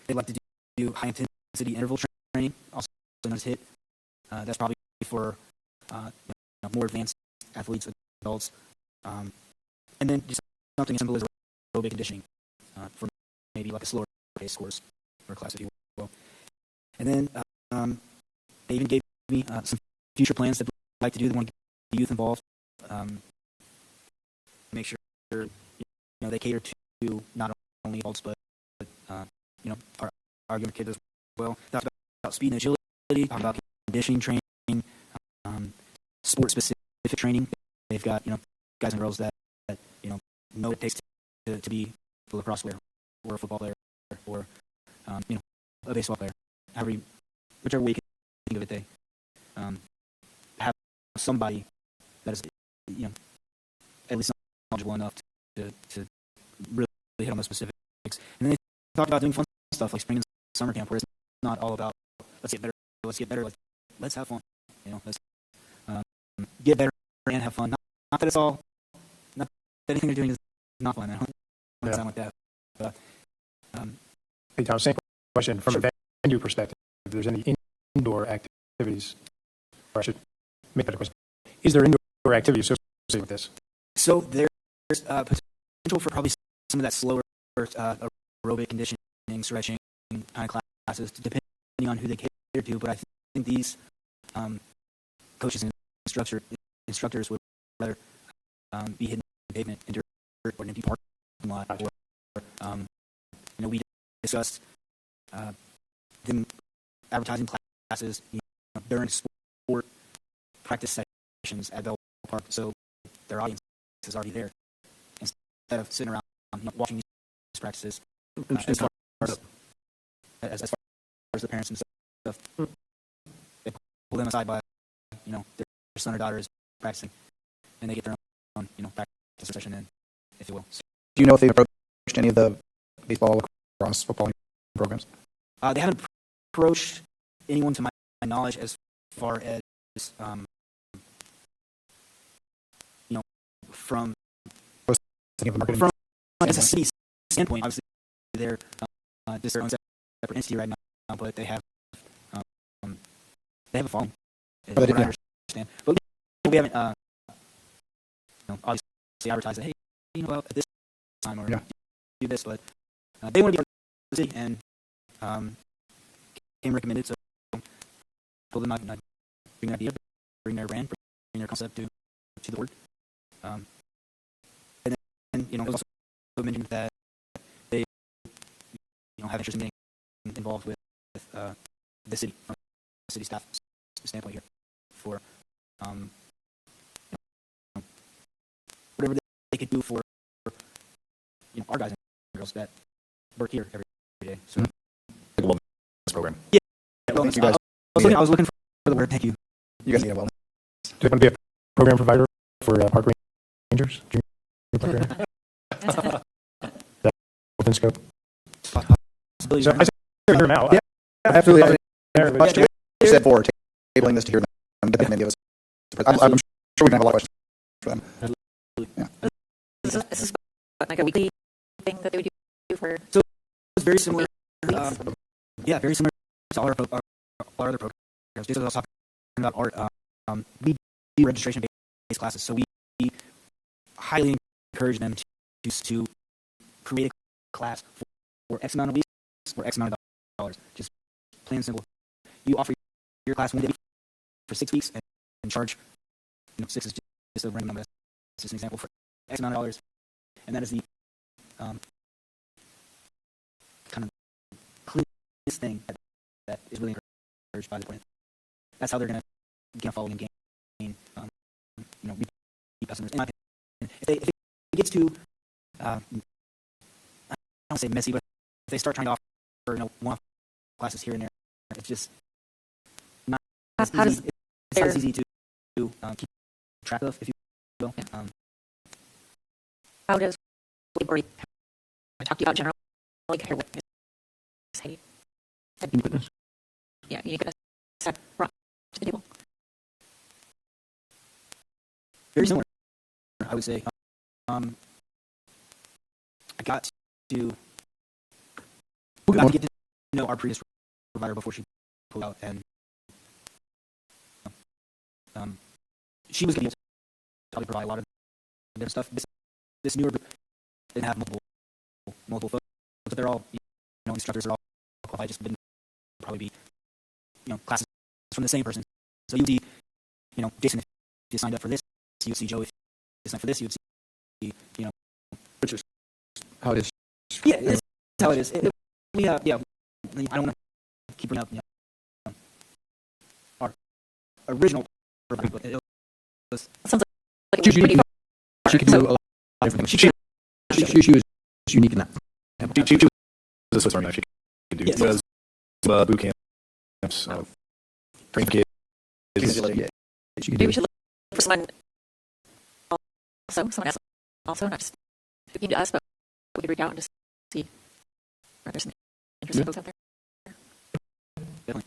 They'd like to do high-intensity interval training, also known as HIIT. That's probably for more advanced athletes, adults. And then just something as simple as aerobic conditioning for maybe like a slower pace course. class, if you will. And then they even gave me some future plans that they'd like to do. They want to get the youth involved, make sure they cater to not only adults but our younger kids as well. Talk about speed and agility, talk about conditioning training, sport specific training. They've got guys and girls that know what it takes to be a lacrosse player or a football player or a baseball player. Whichever way you can think of it, they have somebody that is at least knowledgeable enough to really hit on the specifics. And then they talk about doing fun stuff like spring and summer camp, where it's not all about let's get better, like let's have fun. Let's get better and have fun. Not that it's all, not that anything they're doing is not fun. I don't sound like that. But, hey, Tom, same question from a venue perspective. If there's any indoor activities, or I should make that a question. Is there indoor activity associated with this? So there's potential for probably some of that slower aerobic conditioning, stretching kind of classes, depending on who they cater to. But I think these coaches and instructors would rather be hitting pavement in dirt or an empty parking lot. Or we discussed them advertising classes during sport practice sessions at Bell Park, so their audience is already there instead of sitting around watching these practices. As far as the parents and stuff, they pull them aside by their son or daughter is practicing, and they get their own practice session in, if you will. Do you know if they've approached any of the baseball, lacrosse, football programs? They haven't approached anyone to my knowledge as far as from as a city standpoint. Obviously, they're just their own separate entity right now, but they have a following. But I understand. But we haven't obviously advertised that, hey, at this time or do this, but they want to be part of the city and came recommended, so told them I'd bring an idea, bring their brand, bring their concept to the board. And then it was also mentioned that they have interest in getting involved with the city, from the city staff standpoint here, for whatever they could do for our guys and girls that work here every day. So Program. Yeah, wellness. You guys, I was looking for the word. Thank you. You guys need a wellness. Do you want to be a program provider for park rangers? That within scope. So I say hear them out. Yeah, absolutely. Yeah. You said for tabling this to hear them, get them and give us. I'm sure we can have a lot of questions for them. Yeah. This is like a weekly thing that they would do for. So it's very similar. Very similar to all our other programs. Just as I was talking about art, we do registration-based classes, so we highly encourage them to create a class for X amount of weeks or X amount of dollars. Just plain and simple. You offer your class one day for 6 weeks and charge, 6 is just a random number. That's just an example for X amount of dollars, and that is the kind of cleanest thing that is really encouraged by the point. That's how they're going to get following and gain, repeat customers. In my opinion, if it gets too, I don't want to say messy, but if they start trying to offer, one-off classes here and there, it's just not as easy. It's not as easy to keep track of, if you will. How does or I talked to you about generally care what say? Yeah, you get a set brought to the table. Very similar, I would say. I got to get to know our previous provider before she pulled out, and she was going to probably provide a lot of different stuff. This newer group didn't have multiple folks, but they're all instructors. They're all qualify, just wouldn't probably be, classes from the same person. So you would see, Jason, if you signed up for this, you would see Joe if you signed up for this, you would see, Richard. How it is. Yeah, it's how it is. We have, I don't want to keep bringing up, our original program, but it was. Sounds like She can do a lot of different things. She was unique in that. She was a Swiss Army knife. She could do boot camps, train kids. She could maybe do we should look for someone else also, not just speaking to us, but we could reach out and just see are there some interesting folks out there. Definitely.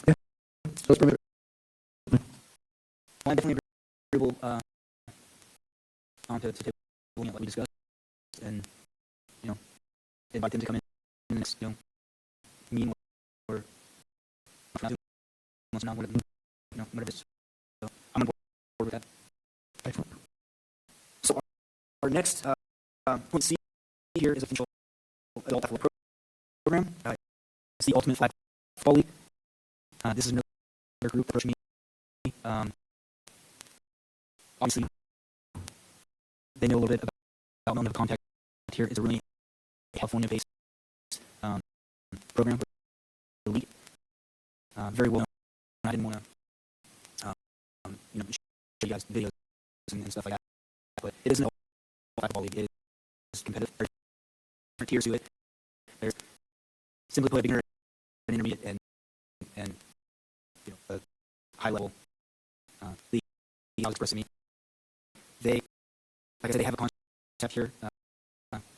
So it's probably- I'm definitely agreeable to table like we discussed, and invite them to come in the next meeting or not too much now, whatever whatever it is. So I'm on board with that. Excellent. So our next point C here is official adult athletic program. It's the Ultimate Flag Football League. This is another group approaching me. Obviously, they know a little bit about none of the contact here. It's a really California-based program for the league. Very well known. I didn't want to, show you guys videos and stuff like that. But it is an football league. It is competitive. There's different tiers to it. There's simply put, a beginner, an intermediate, and a high level league. I'll express to me. They, like I said, they have a concept here. I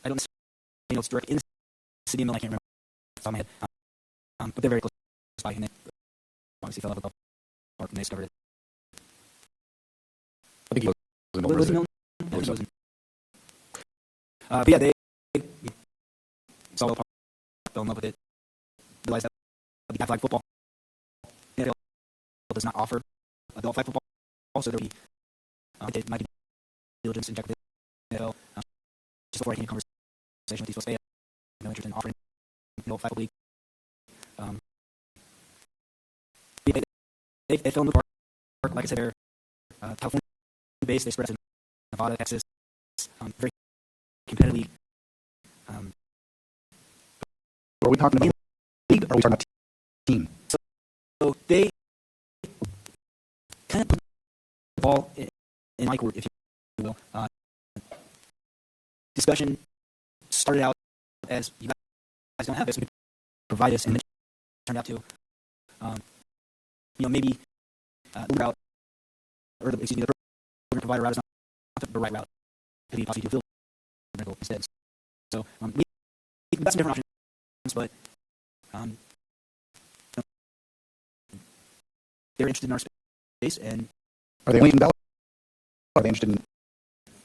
don't necessarily know it's directly in the city of Mill. I can't remember off the top of my head. But they're very close by, and they obviously fell off a golf park and they discovered it. I think he was Was it Milton? I think it was. But yeah, they saw the park, fell in love with it, realized that flag football does not offer adult flag football, so there would be they might be diligence and check with the NFL. Just before I came in conversation with these folks, they have no interest in offering adult flag football league. They fell in the park. Like I said, they're California based. They spread out in Nevada, Texas. Very competitive league. Are we talking about league or are we talking about team? So they kind of put the ball in my court, if you will. Discussion started out as you guys don't have this, we could provide this, and then it turned out to, maybe the route, or the provider route is not the right route to be possibly to field instead. So we've got some different options, but they're interested in our space, and Are they only in Bell? Or are they interested in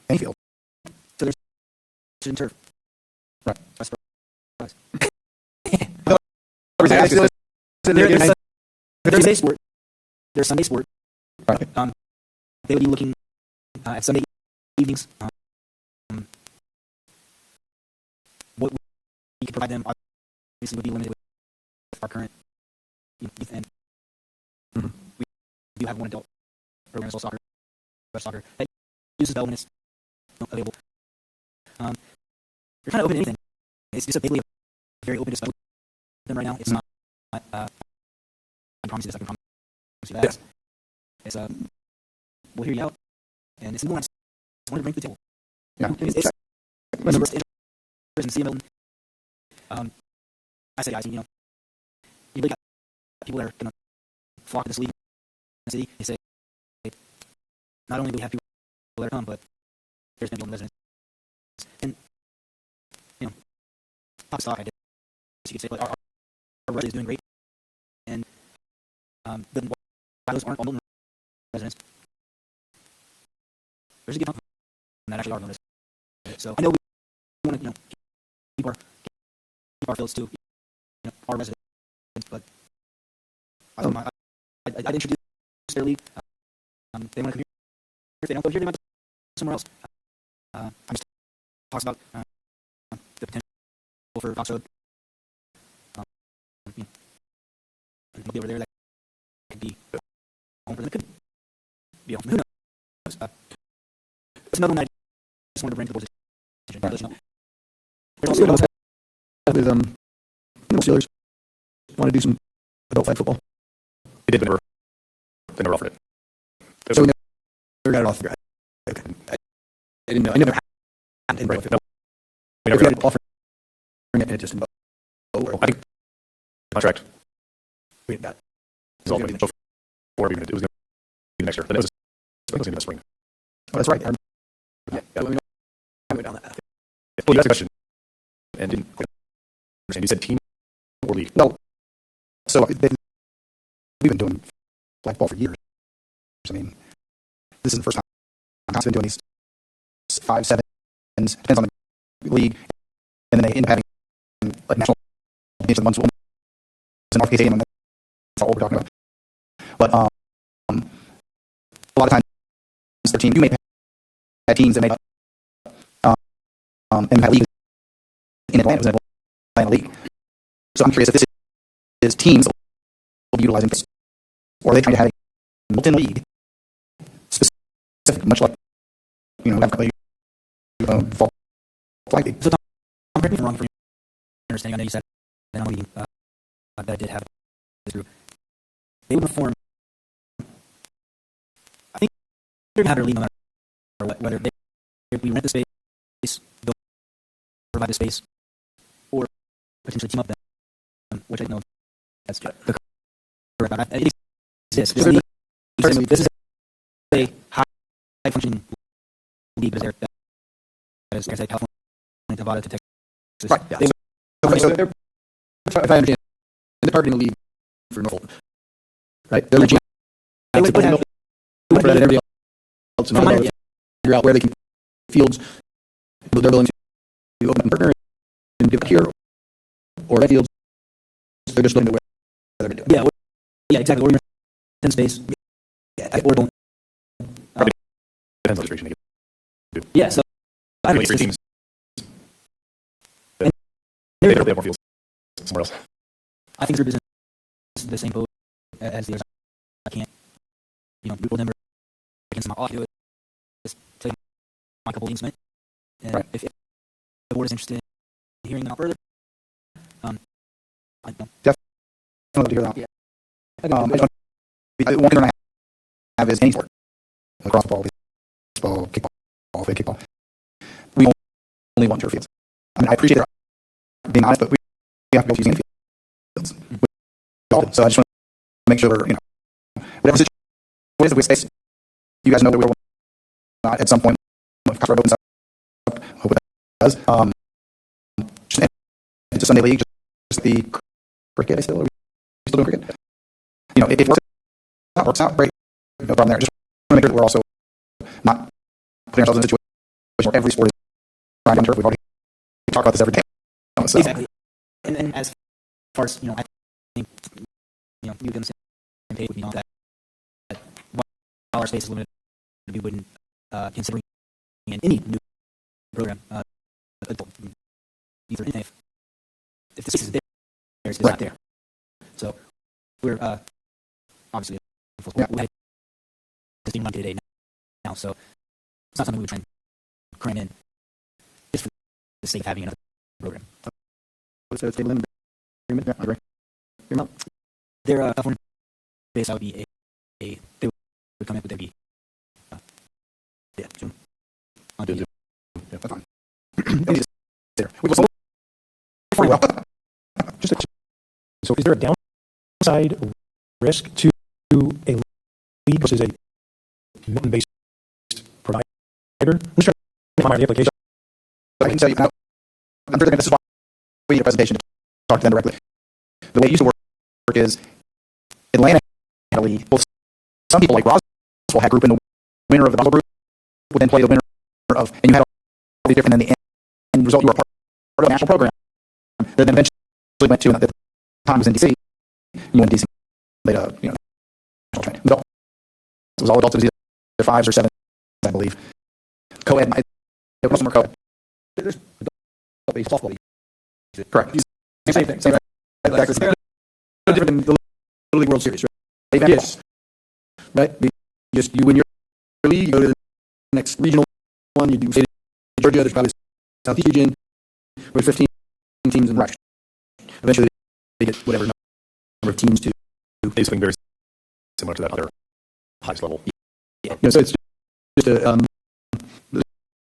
any field? so there's in turf. Right. That's right. There's Sunday sport. There's Sunday sport. Right. They would be looking at Sunday evenings. What we could provide them obviously would be limited with our current youth, and we do have one adult program as well, soccer that uses Bell when it's available. You're kind of open to anything. It's just basically a very open discussion with them right now. It's not. I promise you this. I can promise you that. It's we'll hear you out, and it's the one I just want to bring to the table. Yeah. It's in the city of Milton. I say, you really got people that are going to flock to this league in the city. They say, not only do we have people that come, but there's many residents. And, top stock, I guess you could say, but our resident is doing great. And the those aren't all Milton residents. There's a good chunk of them that actually are Milton residents. So I know we want to, keep our fields too, our residents, but I'd introduce their league. They want to come here. If they don't go here, they might go somewhere else. I'm just talks about the potential for Fox Road. You know, and maybe over there that could be home for them. It could be home for them. Who knows? It's another one I just wanted to bring to the board's attention. Right. There's also With Steelers want to do some adult flag football. They did, but they never offered it. So we never got it off the ground. Okay. I didn't know. I never had. I didn't know if it, No, we if never you got had offered it and it just didn't go. Or I think contract we had that. is all going to be before we even it was going to be next year. Then it was going to be the spring. Oh, that's right. Yeah, let me know. I went down that path. Well, you asked a question and didn't quite understand. You said team or league. No. So we've been doing flag ball for years. I mean, this is the first time I've been doing these 5, 7, depends on the league, and then they end up having like national games and ones in RFK Stadium, and that's all we're talking about. But a lot of times, their team, you may have teams that made and had leagues in Atlanta, it was an Atlanta league. So I'm curious if this is teams that will be utilizing this, or are they trying to have a built-in league specific, much like, you know, have a fall flag league. So, Tom, correct me if I'm wrong for your understanding. I know you said that I'm leading, that I did have this group. They would perform. I think they're going to have their lead no matter what, whether we rent the space, they'll provide the space, or potentially team up them, which I know that's the correct. It exists. This is a high-functioning league, but as I say, California, Nevada to Texas. Right. Yeah. So they're, if I understand, they're targeting the league for Norfolk, right? They're reaching out to Norfolk and everybody else, and figure out where they can fields. They're willing to open up a partner and give it here, or right fields. They're just looking to where they're doing. Yeah, exactly. Or in space. Yeah, or don't. Depends on the situation. Yeah, so I don't know. Teams. They have more fields somewhere else. I think Group is in the same boat as the others. I can't, root for them or against them. All I can do is tell you my couple teams, and right. If the board is interested in hearing them out further, I don't. Definitely to hear that. One concern I have is any sport, lacrosse ball, baseball, kickball, fake kickball. We only want turf fields. I mean, I appreciate their being honest, but we have to go using fields. So I just want to make sure we're, whatever situation is with space, you guys know that we will not at some point when Fox Road opens up, hope it does. Just, if it's a Sunday league, just the cricket, are we still doing cricket? If it works out, great. No problem there. Just want to make sure that we're also not putting ourselves in a situation where every sport is trying to turf. We've already talked about this every day. So. Exactly. And as far as, I think, you'd be on the same page with me on that while our space is limited, we wouldn't consider in any new program, either if the space is there, it's not there. So we're obviously we had this being run today now, so it's not something we would try and cram in just for the sake of having another program. So it's stable agreement. Yeah, I agree. Their California base would be they would come in, but they'd be Zoom. Yeah, that's fine. We will well. So is there a downside risk to a league versus a mountain-based provider? I'm just trying to find the application. I can tell you now, I'm sure this is why we need a presentation to talk to them directly. The way it used to work is Atlanta had a league. Well, some people like Roswell had group, and the winner of the Roswell group would then play the winner of, and you had all these different, and the end result, you were part of a national program that then eventually went to, and at the time was in D.C. You went to D.C. Played a, national training. It was all adults. It was either 5s or 7s, I believe. Co-ed, most of them were co-ed. There's adult softball leagues Correct. Same thing. Same exactly. Same. No different than the Little League World Series, right? They've had Yes. right? You win your league, you go to the next regional one, you do state of Georgia, there's probably a Southeast region with 15 teams in rush. Eventually, they get whatever number of teams to. They swing very similar to that other highest level. Yeah. So it's just a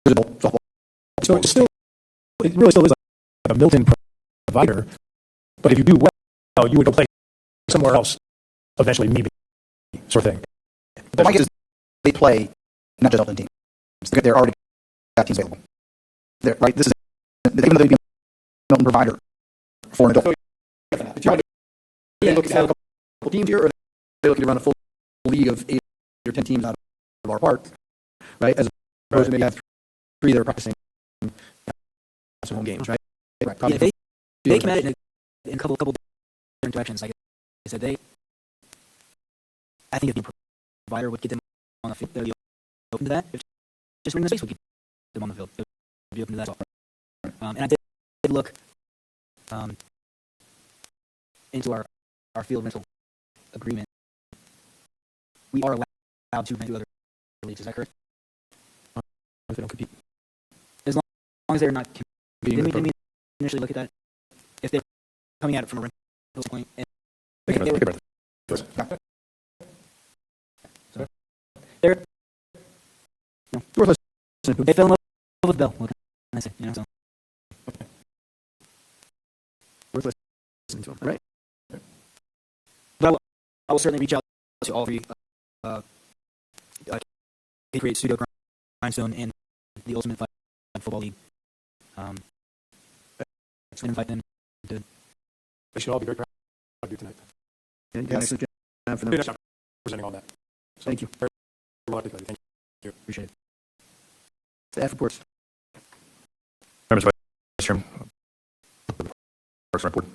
softball. So it really still is a built-in provider, but if you do well, you would go play somewhere else eventually, maybe, sort of thing. But my guess is they play not just Elton teams. They're already got teams available. Right? This is even though they be a Milton provider for an adult. They look at a couple teams here, or they look to run a full league of 8 or 10 teams out of our park, right? As opposed to maybe have 3 that are practicing some home games, right? Right. Yeah, they came at it in a couple different directions. Like I said, I think if the provider would get them on the field, they'd be open to that. If just winning the space would get them on the field, they'd be open to that as well. And I did look into our field rental agreement. We are allowed to rent to other leagues. Is that correct? If they don't compete. As long as they're not competing. Didn't we initially look at that? If they're coming at it from a rental point, and they're they fell in love with Bell. What can I say? You know, so. Worth listening to them, right? But I will certainly reach out to all of you. Create Pseudo Grindstone and the Ultimate Flag Football League. And invite them to. They should all be very proud of you tonight. Yes. For them. Presenting all that. So, Thank you. Very well articulated. Thank you. Appreciate it. Staff reports. Members, Vice Chairman, Parks and Rec Board.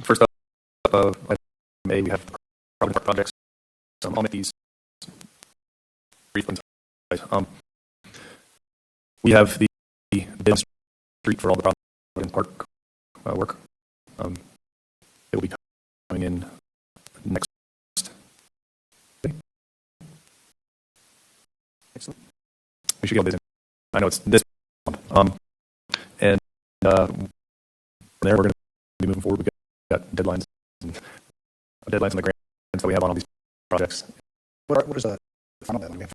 First up, item A, we have Providence Park projects. I'll make these brief and concise. We have the bid street for all the Providence Park work. It will be coming in next. Excellent. We should get this in. I know it's this month. And from there, we're going to be moving forward. We've got deadlines and deadlines on the grants that we have on all these projects. What is the final deadline we have?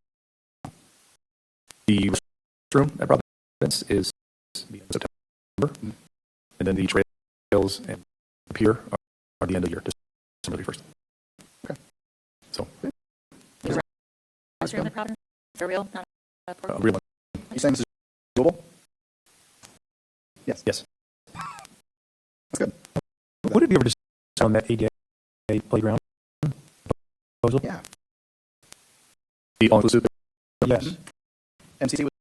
The restroom at Providence is the end of September, and then the trails and the pier are the end of the year, December 31st. Okay. So, Restroom at Providence for real, not a portable? real. Are you saying this is doable? Yes. Yes. That's good. Would it be ever just on that ADA playground proposal? Yeah. The all-inclusive. Yes. MCC was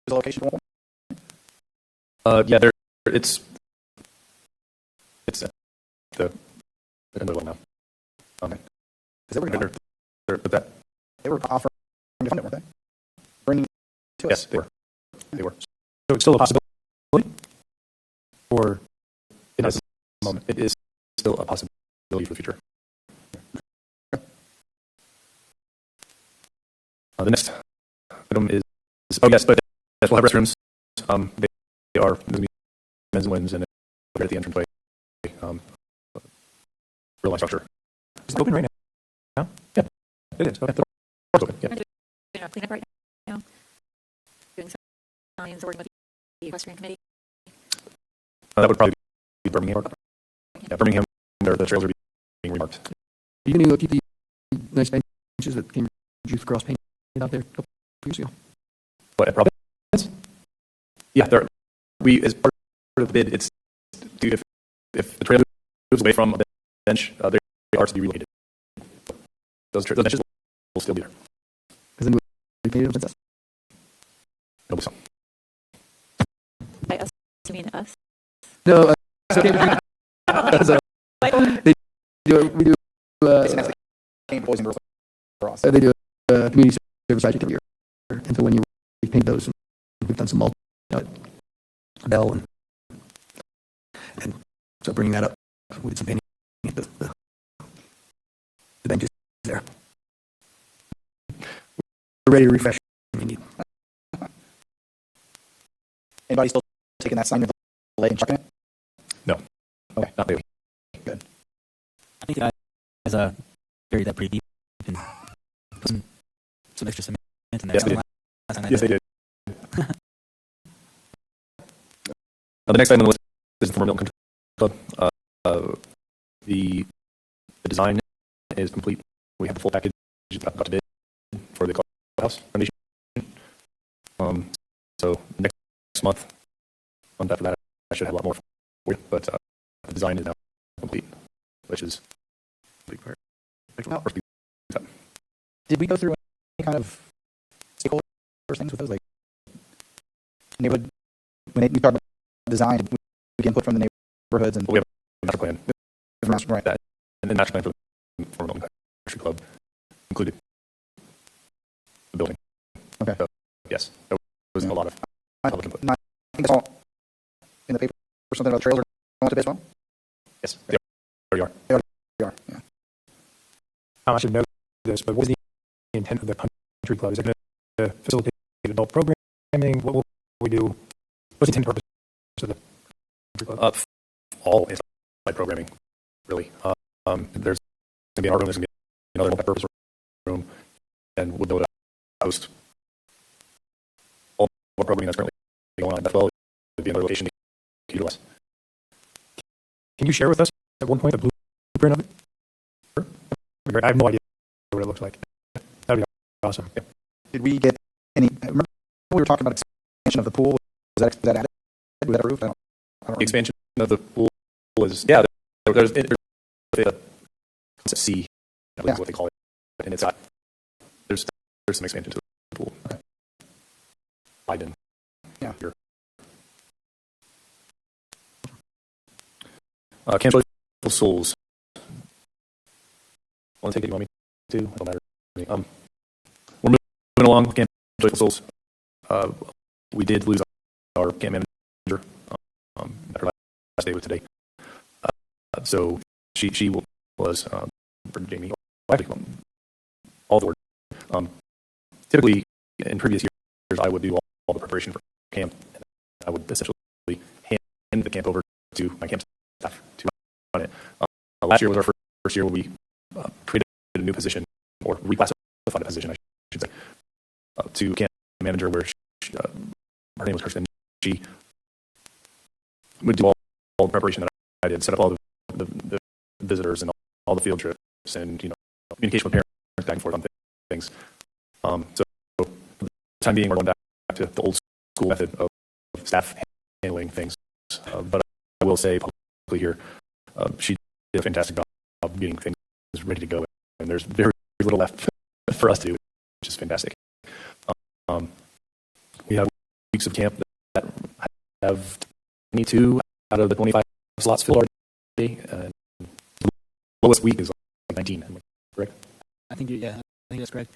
the location for one? Yeah, it's at the middle now. Because they were But that, they were offering to fund it, weren't they? Bringing it to yes, us. they were. They were. So it's still a possibility? Or It is, it is still a possibility for the future. The next item is, oh yes, but yes, we'll have restrooms. They are men's and women's, and they're at the entranceway. Real nice structure. is it open right now? Yeah. It is. Okay. The park's open, yeah. Doing a cleanup right now. Doing some signs, working with the equestrian committee. That would probably be Birmingham Park. Yeah, Birmingham, where the trails are being remarked. Are you going to keep the nice benches that Cambridge Youth Cross painted out there a couple years ago? What, at Providence? Yeah, we, as part of the bid, it's, if the trail moves away from a bench, they are to be relocated. Those benches will still be there. Has anyone repainted them since? It'll be some. By us, you mean us? No, so Cambridge they do, we do, boys and girls across. They do a community service project every year. And so when you repaint those, we've done some mulch, Bell and So bringing that up with some painting at the benches there. We're ready to refresh if you need. Anybody still taking that sign of the lake and chucking it? No. Okay. Not really. Good. I think the guys buried that pretty deep and put some extra cement in there. Yes, they did. Last time I Yes, did. they did. The next item on the list is the former Milton Country Club. The design is complete. We have the full package got to bid for the clubhouse renovation. So next month after that, I should have a lot more for you. But the design is now complete, which is a big part. Now, did we go through any kind of stakeholder things with those? Like, neighborhood, when we talk about design, did we get input from the neighborhoods and Well, we have a master plan. right. That, and the master plan for the former Milton Country Club included the building. Okay. So, yes, there was a lot of public input. I think I saw in the paper or something about trails are going to bid as well. Yes, they already are. They are. Yeah. I should know this, but what is the intent of the country club? Is it going to facilitate adult programming? What will we do? What's the intent purpose of the country club? All inside programming, really. There's going to be an art room, there's going to be another multi-purpose room, and we'll be able to host all the programming that's currently going on as well. It'd be another location to utilize. Can you share with us at one point the blueprint of it? Sure. I have no idea what it looks like. That'd be awesome. Yeah. Did we get any? Remember we were talking about expansion of the pool? Was that added? Was that approved? I don't The expansion of the pool is, yeah, there's a C, I believe is what they call it, and it's got, there's some expansion to the pool. Okay. Biden. Yeah. Here. Camp Joyful Souls. Want to take it? You want me to? It don't matter to me. We're moving along with Camp Joyful Souls. We did lose our camp manager after last day with today. So she was for Jamie. All the work. Typically, in previous years, I would do all the preparation for camp. And I would essentially hand the camp over to my camp staff to run it. Last year was our first year where we created a new position, or reclassified a position, I should say, to camp manager, where her name was Kirsten. She would do all the preparation that I did, set up all the visitors and all the field trips, and communication with parents back and forth on things. So for the time being, we're going back to the old school method of staff handling things. But I will say publicly here, she did a fantastic job of getting things ready to go, and there's very little left for us to do, which is fantastic. We have weeks of camp that have 22 out of the 25 slots filled already. The lowest week is like 19, am I correct? I think that's correct.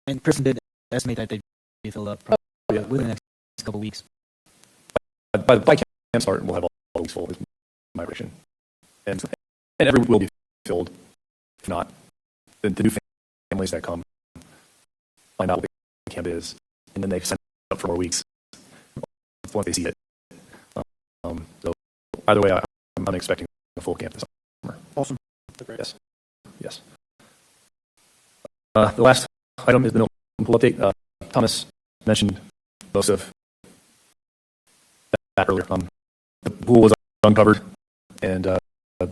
And Kristen did estimate that they'd be filled up probably within the next couple of weeks. By camp start, we'll have all the weeks full, is my prediction. And every week will be filled. If not, the new families that come find out what the camp is, and then they sign up for more weeks once they see it. So either way, I'm expecting a full camp this summer. Awesome. Yes. The last item is the Milton Pool update. Thomas mentioned most of that earlier. The pool was uncovered, and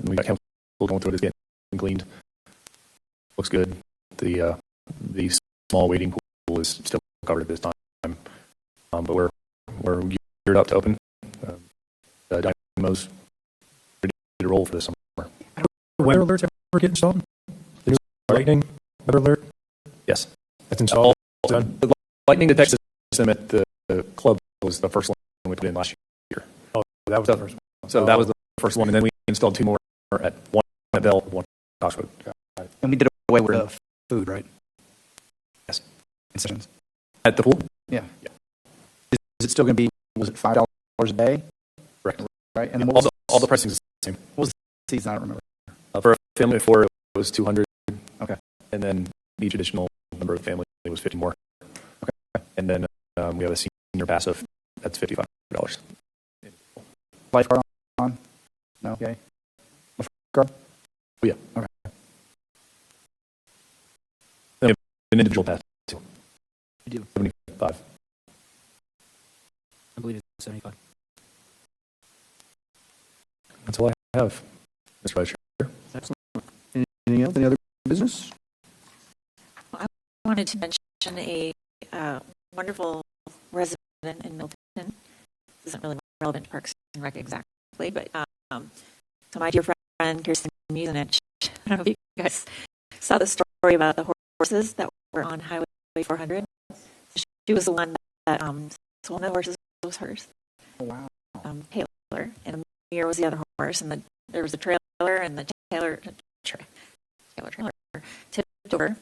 we got council going through it, it's getting cleaned. Looks good. The small waiting pool is still covered at this time, but we're geared up to open. The dynamo's ready to roll for this summer. Weather alerts ever get installed? The new lightning weather alert? Yes. That's installed. Done. The lightning detection system at the club was the first one we put in last year. Oh, that was the first one. So that was the first one, and then we installed two more at one at Bell, one at Oxford. And we did away with the food, right? Yes. Concessions. At the pool? Yeah. Is it still going to be? Was it $5 a day? Correct. right? And then All the pricing is the same. what was the season? I don't remember. For a family of 4, it was 200, Okay. and then each additional member of the family was 50 more. Okay. And then we have a senior passive that's $55. Lifeguard on? No? Okay. Lifeguard? Oh, yeah. Okay. Then we have an individual pass too. We do. 75. I believe it's 75. That's all I have, Mr. Vice Chair. Anything else? Any other business? I wanted to mention a wonderful resident in Milton. This isn't really relevant to Parks and Rec exactly, but so my dear friend Kirsten Musenich, I don't know if you guys saw the story about the horses that were on Highway 400. She was the one that so one of the horses was hers. Oh, wow. Taylor, and Amir was the other horse, and there was a trailer, and the trailer tipped over,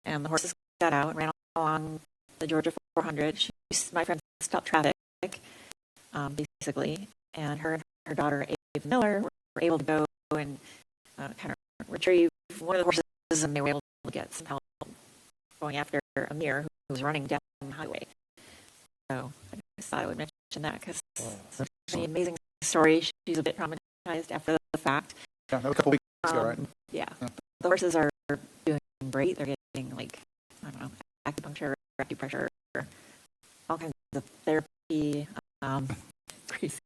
and the horses got out and ran along the Georgia 400. My friend stopped traffic, basically, and her daughter, Ava Miller, were able to go and kind of retrieve one of the horses, and they were able to get some help going after Amir, who was running down the highway. So I just thought I would mention that because it's an amazing story. She's a bit traumatized after the fact. Yeah, that was a couple weeks ago, right? Yeah. Yeah. The horses are doing great. They're getting, like, I don't know, acupuncture, acupressure, all kinds of therapy. Crazy.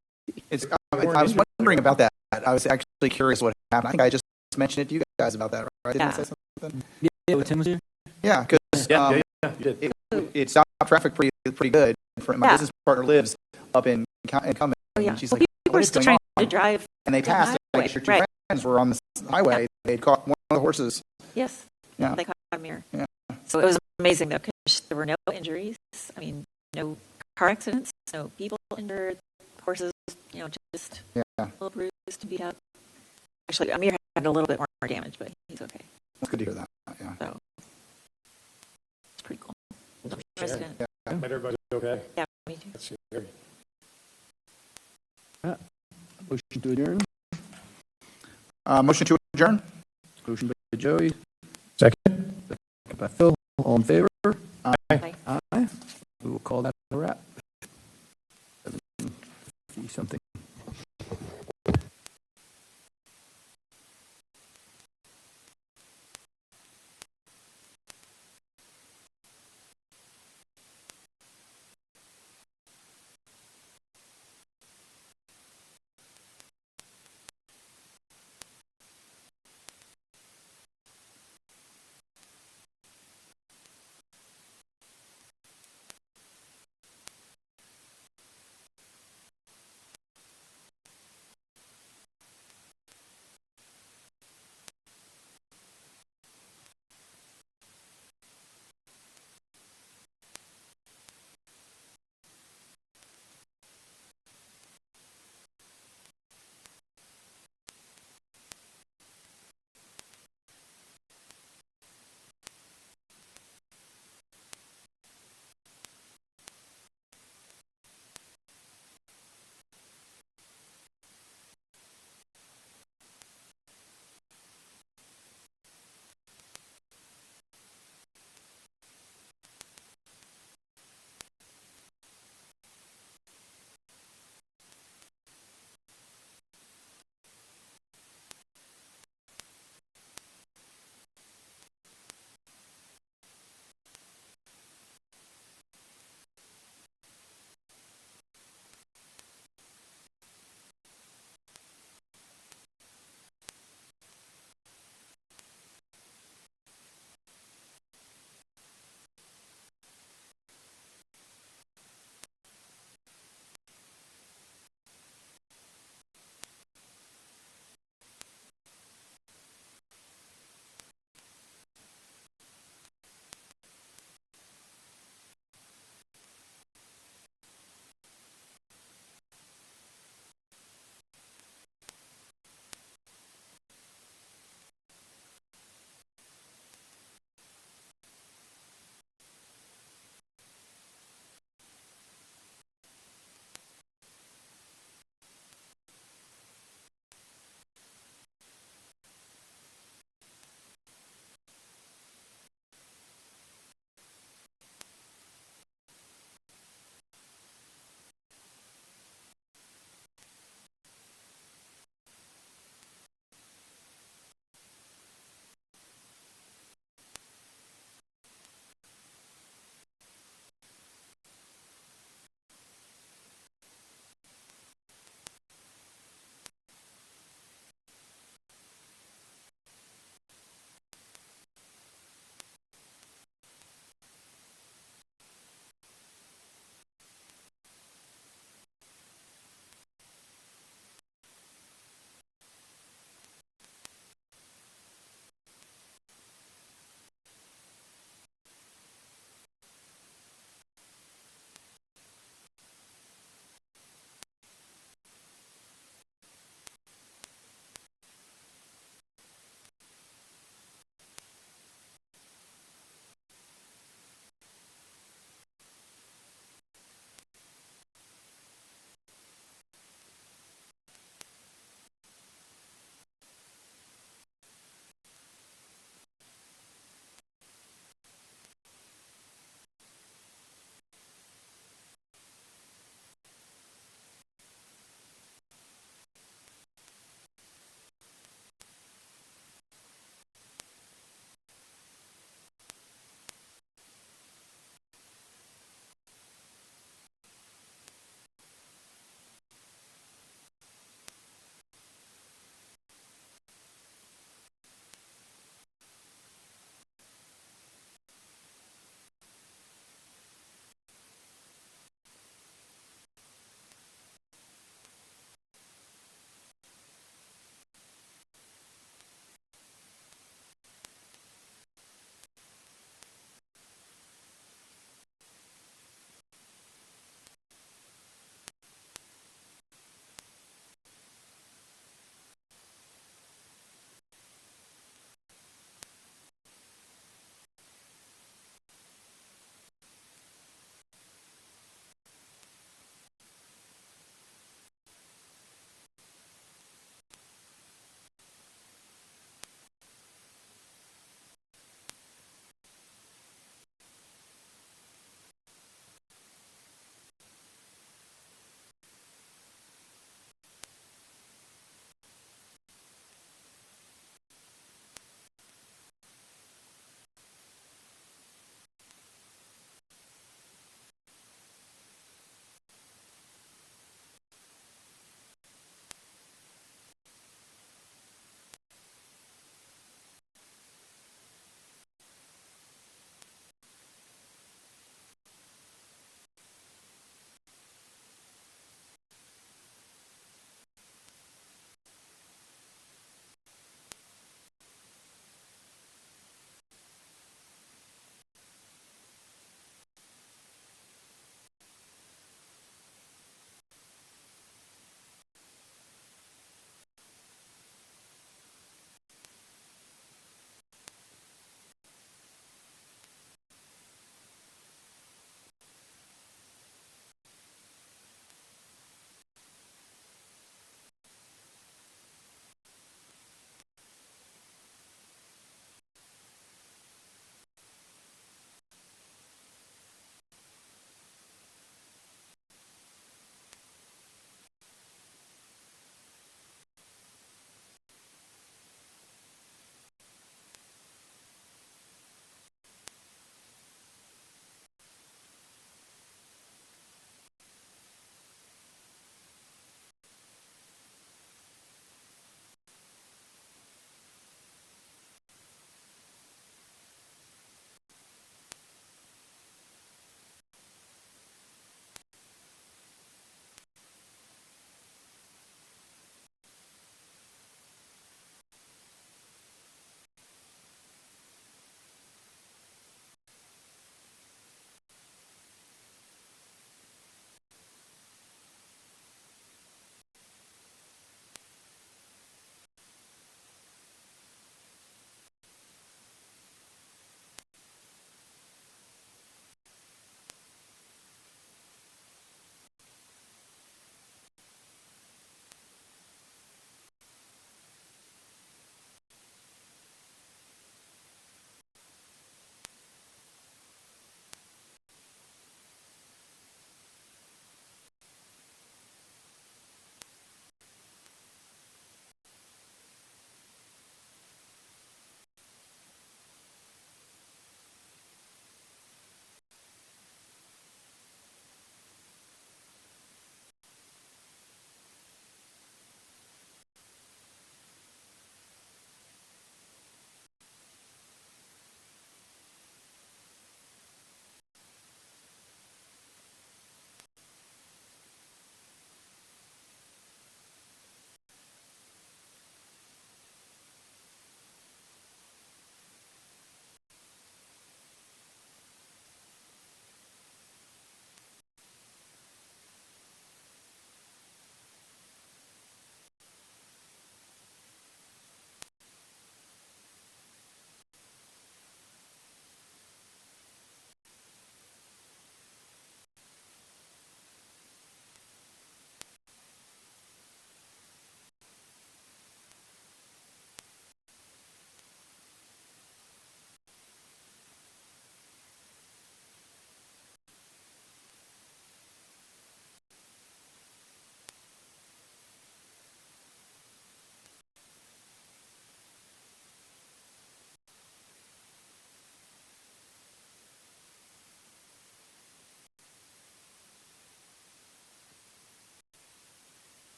I was wondering about that. I was actually curious what happened. I think I just mentioned it to you guys about that, right? Didn't I say something? Yeah, Tim was here. Yeah, because Yeah, you did. it stopped traffic pretty good. My Yeah. business partner lives up in Cumming. Oh, yeah. And she's Well, like, people what were is still going trying on? to drive. And they down the passed. Like, highway. your two Right. friends were on the highway. They'd caught one of the horses. Yes. Yeah. They caught Amir. Yeah. So it was amazing, though, because there were no injuries. I mean, no car accidents, no people injured, horses, just Yeah. a little bruised and beat up. Actually, Amir had a little bit more damage, but he's okay. It's good to hear that. Yeah. So it's pretty cool. Resident. Yeah. But everybody's okay. Yeah, me too. That's scary. Motion to adjourn. Motion to adjourn? Motion by Joey, Second? second by Phil. All in favor? Bye. Aye. We will call that a wrap. Something.